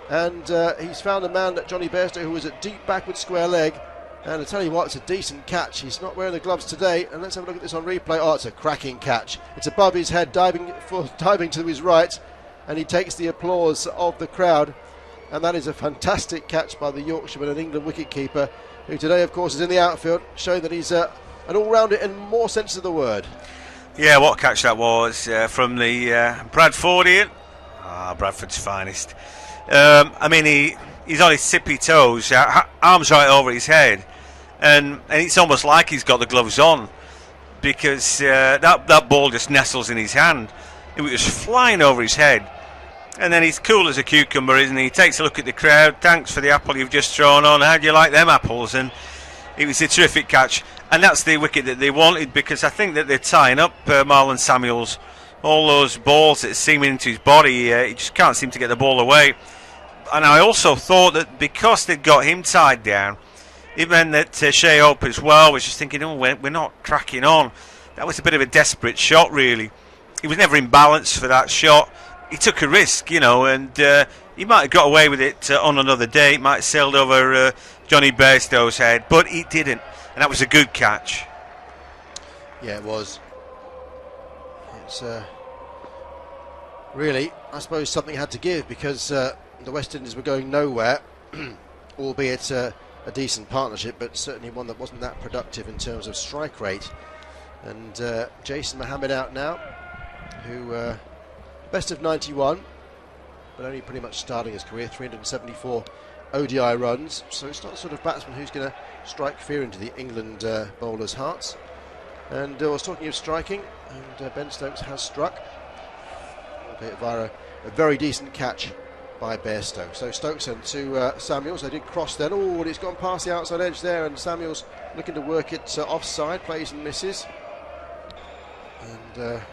and he's found a man, Jonny Bairstow, who was at deep backward square leg. And I tell you what, it's a decent catch. He's not wearing the gloves today. And let's have a look at this on replay. Oh, it's a cracking catch. It's above his head, diving to his right, and he takes the applause of the crowd. And that is a fantastic catch by the Yorkshireman and England wicketkeeper, who today, of course, is in the outfield, showing that he's an all-rounder in more sense of the word. Yeah, what a catch that was from the Bradfordian. Bradford's finest. I mean, he's on his tippy toes, arms right over his head, and it's almost like he's got the gloves on, because that ball just nestles in his hand. It was flying over his head, and then he's cool as a cucumber, isn't he? He takes a look at the crowd. Thanks for the apple you've just thrown on. How do you like them apples? And it was a terrific catch, and that's the wicket that they wanted, because I think that they're tying up Marlon Samuels. All those balls that are seaming into his body, he just can't seem to get the ball away. And I also thought that because they'd got him tied down, it meant that Shai Hope as well was just thinking, we're not cracking on. That was a bit of a desperate shot, really. He was never in balance for that shot. He took a risk, and he might have got away with it on another day. It might have sailed over Jonny Bairstow's head, but he didn't. And that was a good catch. Yeah, it was. It's really, I suppose, something had to give, because the West Indies were going nowhere, albeit a decent partnership, but certainly one that wasn't that productive in terms of strike rate. And Jason Mohammed out now, who best of 91, but only pretty much starting his career, 374 ODI runs, so it's not the sort of batsman who's going to strike fear into the England bowlers' hearts. And I was talking of striking, and Ben Stokes has struck, albeit via a very decent catch by Bairstow. So Stokes and to Samuels. They did cross then. Oh, and it's gone past the outside edge there, and Samuels looking to work it offside, plays and misses. And another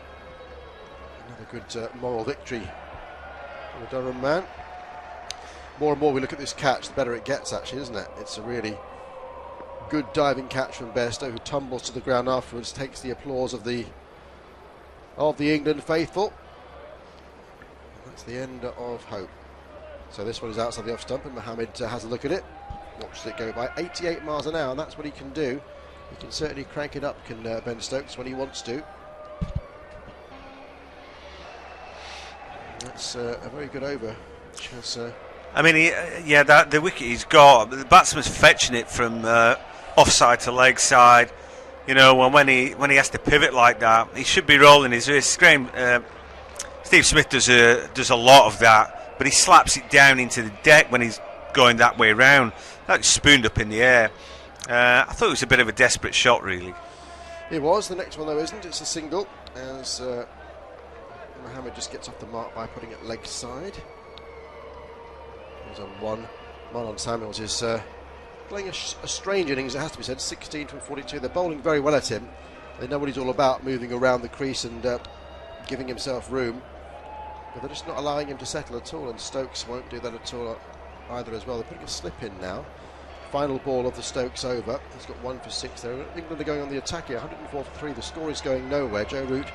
good moral victory for the Durham man. More and more we look at this catch, the better it gets, actually, isn't it? It's a really good diving catch from Bairstow, who tumbles to the ground afterwards, takes the applause of the England faithful. And that's the end of Hope. So this one is outside the off stump, and Mohammed has a look at it, watches it go by 88 miles an hour, and that's what he can do. He can certainly crank it up, can Ben Stokes, when he wants to. That's a very good over, which has... I mean, the wicket he's got, the batsman's fetching it from offside to leg side. And when he has to pivot like that, he should be rolling his wrist. Steve Smith does a lot of that. but he slaps it down into the deck when he's going that way round. That's spooned up in the air. I thought it was a bit of a desperate shot, really. It was. The next one, though, isn't. It's a single, as Mohammed just gets off the mark by putting it leg side. He's on one. Marlon Samuels is playing a strange innings, it has to be said. 16 from 42. They're bowling very well at him. They know what he's all about, moving around the crease and giving himself room. But they're just not allowing him to settle at all, and Stokes won't do that at all either as well. They're putting a slip in now. Final ball of the Stokes over. He's got 1 for 6 there. England are going on the attack here, 104 for 3. The score is going nowhere. Joe Root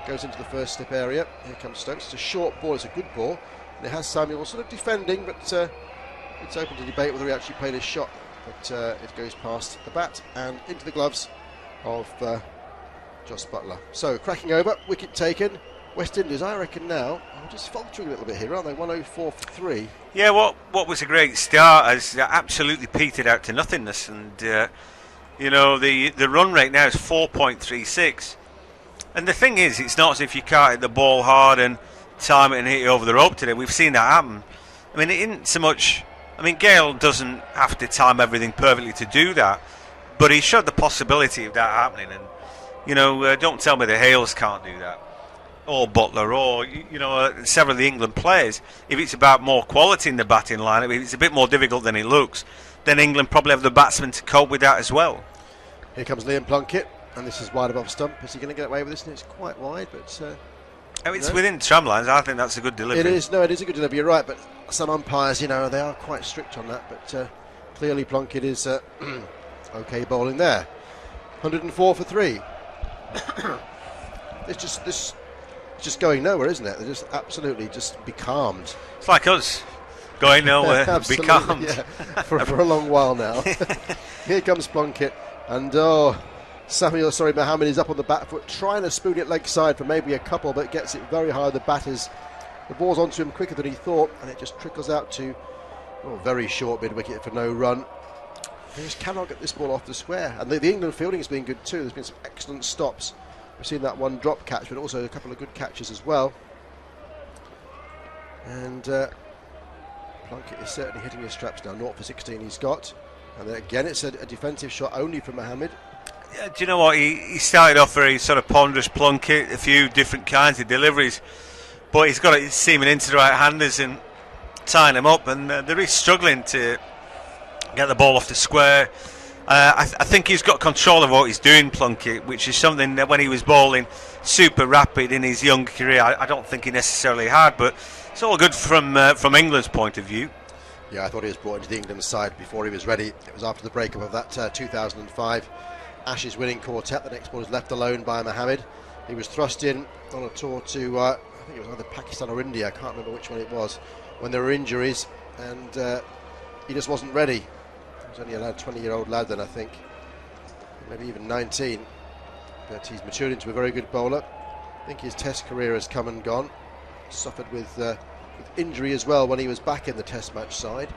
goes into the first slip area. Here comes Stokes. It's a short ball, it's a good ball. And it has Samuel sort of defending, but it's open to debate whether he actually played his shot. But it goes past the bat and into the gloves of Joss Buttler. So, cracking over, wicket taken. West Indies, I reckon now, are just faltering a little bit here, aren't they? 104 for 3. Yeah, what was a great start has absolutely petered out to nothingness. And, the run rate now is 4.36. And the thing is, it's not as if you can't hit the ball hard and time it and hit it over the rope today. We've seen that happen. I mean, it isn't so much... I mean, Gayle doesn't have to time everything perfectly to do that, but he showed the possibility of that happening. And, don't tell me the Hales can't do that, or Buttler, or, several of the England players. If it's about more quality in the batting line, if it's a bit more difficult than it looks, then England probably have the batsmen to cope with that as well. Here comes Liam Plunkett, and this is wide above stump. Is he going to get away with this? And it's quite wide, but... it's within tram lines. I think that's a good delivery. It is a good delivery, you're right, but some umpires, they are quite strict on that, but clearly Plunkett is okay bowling there. 104 for 3. It's just going nowhere, isn't it? They're just absolutely just becalmed. It's like us, going nowhere, becalmed. Yeah, for a long while now. Here comes Plunkett, and Mohammed is up on the back foot, trying to spoon it leg side for maybe a couple, but gets it very high. The ball's onto him quicker than he thought, and it just trickles out to very short mid wicket for no run. They just cannot get this ball off the square, and the England fielding has been good too. There's been some excellent stops. We've seen that one drop catch, but also a couple of good catches as well. And Plunkett is certainly hitting his straps now. 0 for 16 he's got, and then again it's a defensive shot only from Mohammed. Yeah, do you know what? He started off very sort of ponderous Plunkett, a few different kinds of deliveries, but he's got it seaming into the right-handers and tying them up, and they're really struggling to get the ball off the square. I think he's got control of what he's doing, Plunkett, which is something that when he was bowling super rapid in his young career, I don't think he necessarily had, but it's all good from England's point of view. Yeah, I thought he was brought into the England side before he was ready. It was after the breakup of that 2005 Ashes winning quartet. The next ball was left alone by Mohammed. He was thrust in on a tour to, I think it was either Pakistan or India, I can't remember which one it was, when there were injuries, and he just wasn't ready. He was only a 20-year-old lad then, I think, maybe even 19, but he's matured into a very good bowler. I think his test career has come and gone. Suffered with injury as well when he was back in the test match side.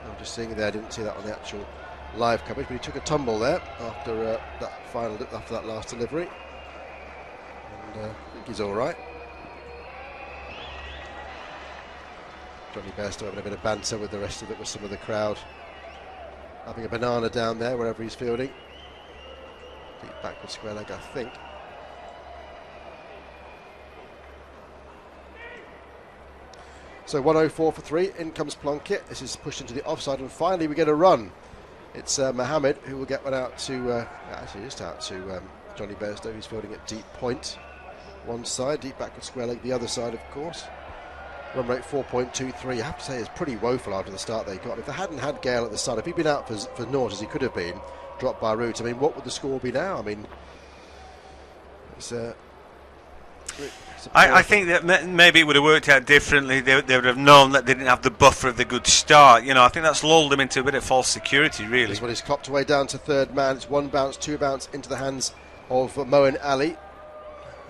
I'm just seeing there, I didn't see that on the actual live coverage, but he took a tumble there after that last delivery, and I think he's all right. Jonny Bairstow having a bit of banter with the rest of it, with some of the crowd, having a banana down there wherever he's fielding. Deep backward square leg, I think. So 104 for 3. In comes Plunkett. This is pushed into the offside, and finally we get a run. It's Mohammed who will get one out to, actually just out to Jonny Bairstow, who's fielding at deep point. One side, deep backward square leg, the other side, of course. Run rate 4.23. I have to say it's pretty woeful after the start they got. If they hadn't had Gayle at the start, if he'd been out for naught as he could have been, dropped by Root, I mean, what would the score be now? I mean, it's I think that maybe it would have worked out differently. They would have known that they didn't have the buffer of the good start. I think that's lulled them into a bit of false security, really. This one is clocked away down to third man. It's one bounce, two bounce into the hands of Moeen Ali,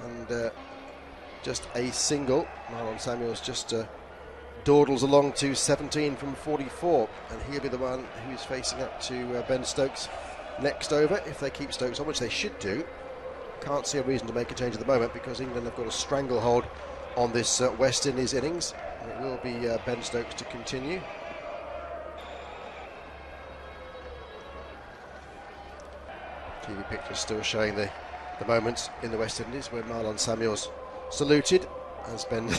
and just a single. Marlon Samuels just dawdles along to 17 from 44, and he'll be the one who's facing up to Ben Stokes next over, if they keep Stokes on, which they should do. Can't see a reason to make a change at the moment, because England have got a stranglehold on this West Indies innings. And it will be Ben Stokes to continue. TV pictures still showing the moments in the West Indies where Marlon Samuels saluted as Ben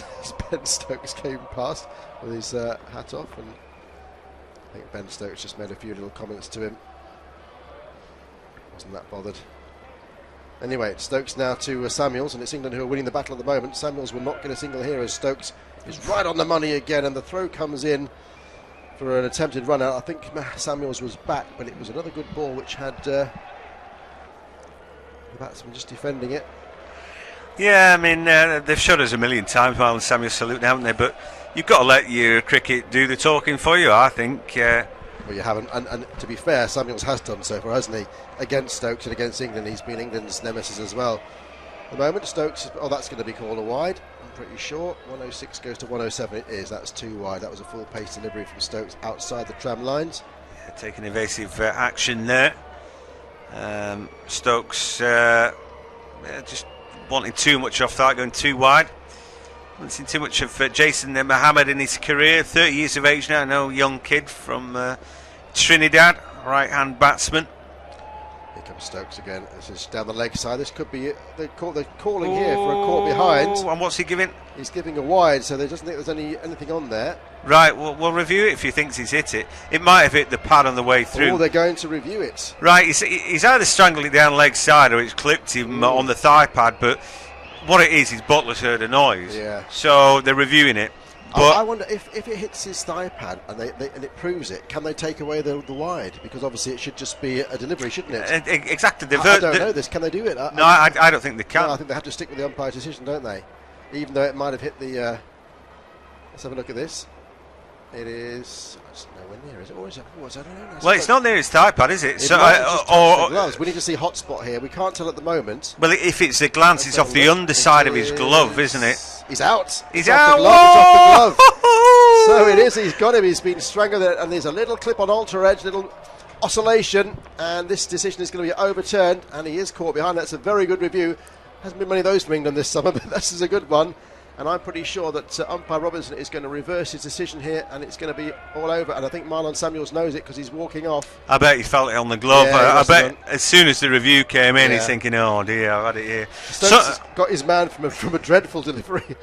Stokes came past with his hat off, and I think Ben Stokes just made a few little comments to him. Wasn't that bothered. Anyway, it's Stokes now to Samuels, and it's England who are winning the battle at the moment. Samuels will not get a single here as Stokes is right on the money again, and the throw comes in for an attempted run out. I think Samuels was back, but it was another good ball which had the batsman just defending it. Yeah, I mean, they've showed us a million times Marlon Samuels saluting, haven't they? But you've got to let your cricket do the talking for you, I think. Well, you haven't, and to be fair, Samuels has done so far, hasn't he? Against Stokes and against England, he's been England's nemesis as well. At the moment, Stokes, that's going to be called a wide, I'm pretty sure. 106 goes to 107, it is, that's too wide. That was a full pace delivery from Stokes outside the tram lines. Yeah, taking evasive action there. Stokes just wanting too much off that, going too wide. Haven't seen too much of Jason Mohammed in his career. 30 years of age now, no young kid from Trinidad, right-hand batsman. Here comes Stokes again. This is down the leg side. This could be it. They're calling here for a caught behind. And what's he giving? He's giving a wide, so they doesn't think there's anything on there. Right, well, we'll review it if he thinks he's hit it. It might have hit the pad on the way through. Oh, they're going to review it. Right, he's either strangled it down leg side or it's clipped him on the thigh pad, but what it is Buttler's heard a noise. Yeah. So they're reviewing it. But I wonder if it hits his thigh pad and it proves it, can they take away the wide? Because obviously it should just be a delivery, shouldn't it? Exactly. I don't know this. Can they do it? I don't think they can. No, I think they have to stick with the umpire's decision, don't they? Even though it might have hit the... let's have a look at this. It is... It's nowhere near, is it? Or is it? I don't know. Well, it's not near his thigh pad, is it? So, gloves. We need to see hot spot here. We can't tell at the moment. Well, if it's a glance, it's off the underside of his glove, isn't it? He's out. He's out. It's off the glove. So it is. He's got him. He's been strangled, and there's a little clip on alter edge, little oscillation, and this decision is going to be overturned. And he is caught behind. That's a very good review. Hasn't been many of those from England this summer, but this is a good one. And I'm pretty sure that umpire Robinson is going to reverse his decision here, and it's going to be all over. And I think Marlon Samuels knows it because he's walking off. I bet he felt it on the glove. Yeah, I bet as soon as the review came in, he's thinking, "Oh dear, I've had it here." Stokes has got his man from a dreadful delivery.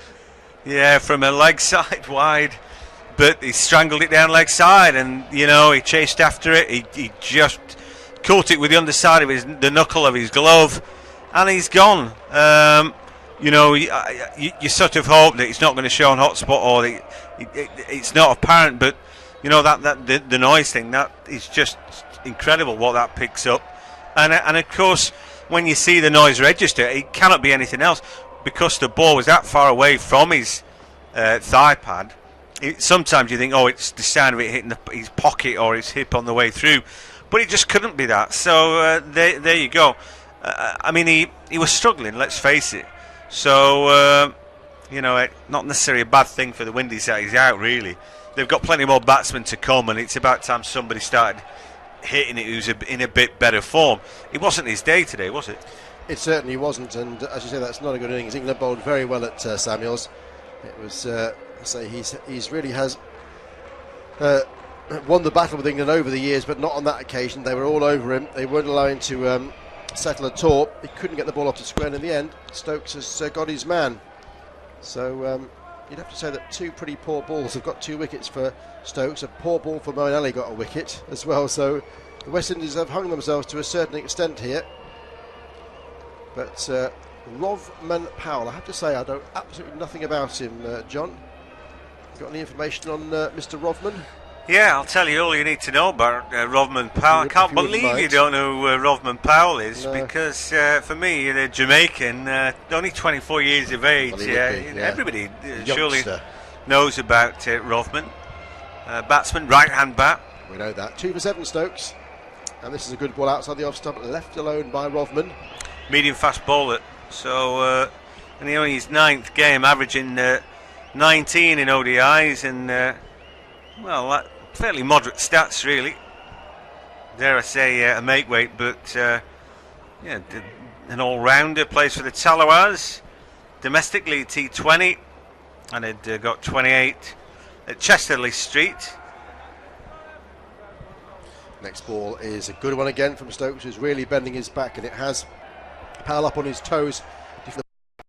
Yeah, from a leg side wide, but he strangled it down leg side, and he chased after it. He just caught it with the underside of the knuckle of his glove, and he's gone. You sort of hope that it's not going to show on hotspot, or it's not apparent, but the noise thing, that is just incredible what that picks up, and of course when you see the noise register, it cannot be anything else because the ball was that far away from his thigh pad. Sometimes you think, it's the sound of it hitting his pocket or his hip on the way through, but it just couldn't be that. So there you go. I mean, he was struggling, let's face it. So, not necessarily a bad thing for the Windies that he's out, really. They've got plenty more batsmen to come, and it's about time somebody started hitting it who's in a bit better form. It wasn't his day today, was it? It certainly wasn't, and as you say, that's not a good innings. England bowled very well at Samuels. It was, he's really has won the battle with England over the years, but not on that occasion. They were all over him. They weren't allowing to settle at all. He couldn't get the ball off the square, and in the end Stokes has got his man. So you'd have to say that two pretty poor balls have got 2 wickets for Stokes. A poor ball for Moeen got a wicket as well, so the West Indies have hung themselves to a certain extent here. But Rovman Powell, I have to say I know absolutely nothing about him. John, got any information on Mr. Rovman? Yeah, I'll tell you all you need to know about Rovman Powell. I can't believe you don't know who Rovman Powell is, because for me, the Jamaican, only 24 years of age. Everybody surely knows about Rovman. Batsman, right-hand bat. We know that. 2 for 7 Stokes, and this is a good ball outside the off stump, left alone by Rovman. Medium fast bowler. So, and he only his 9th game, averaging 19 in ODIs, and fairly moderate stats, really. Dare I say a make weight, but an all-rounder. Plays for the Talawars. Domestically, T20. and had got 28 at Chesterley Street. Next ball is a good one again from Stokes, who's really bending his back, and it has Powell up on his toes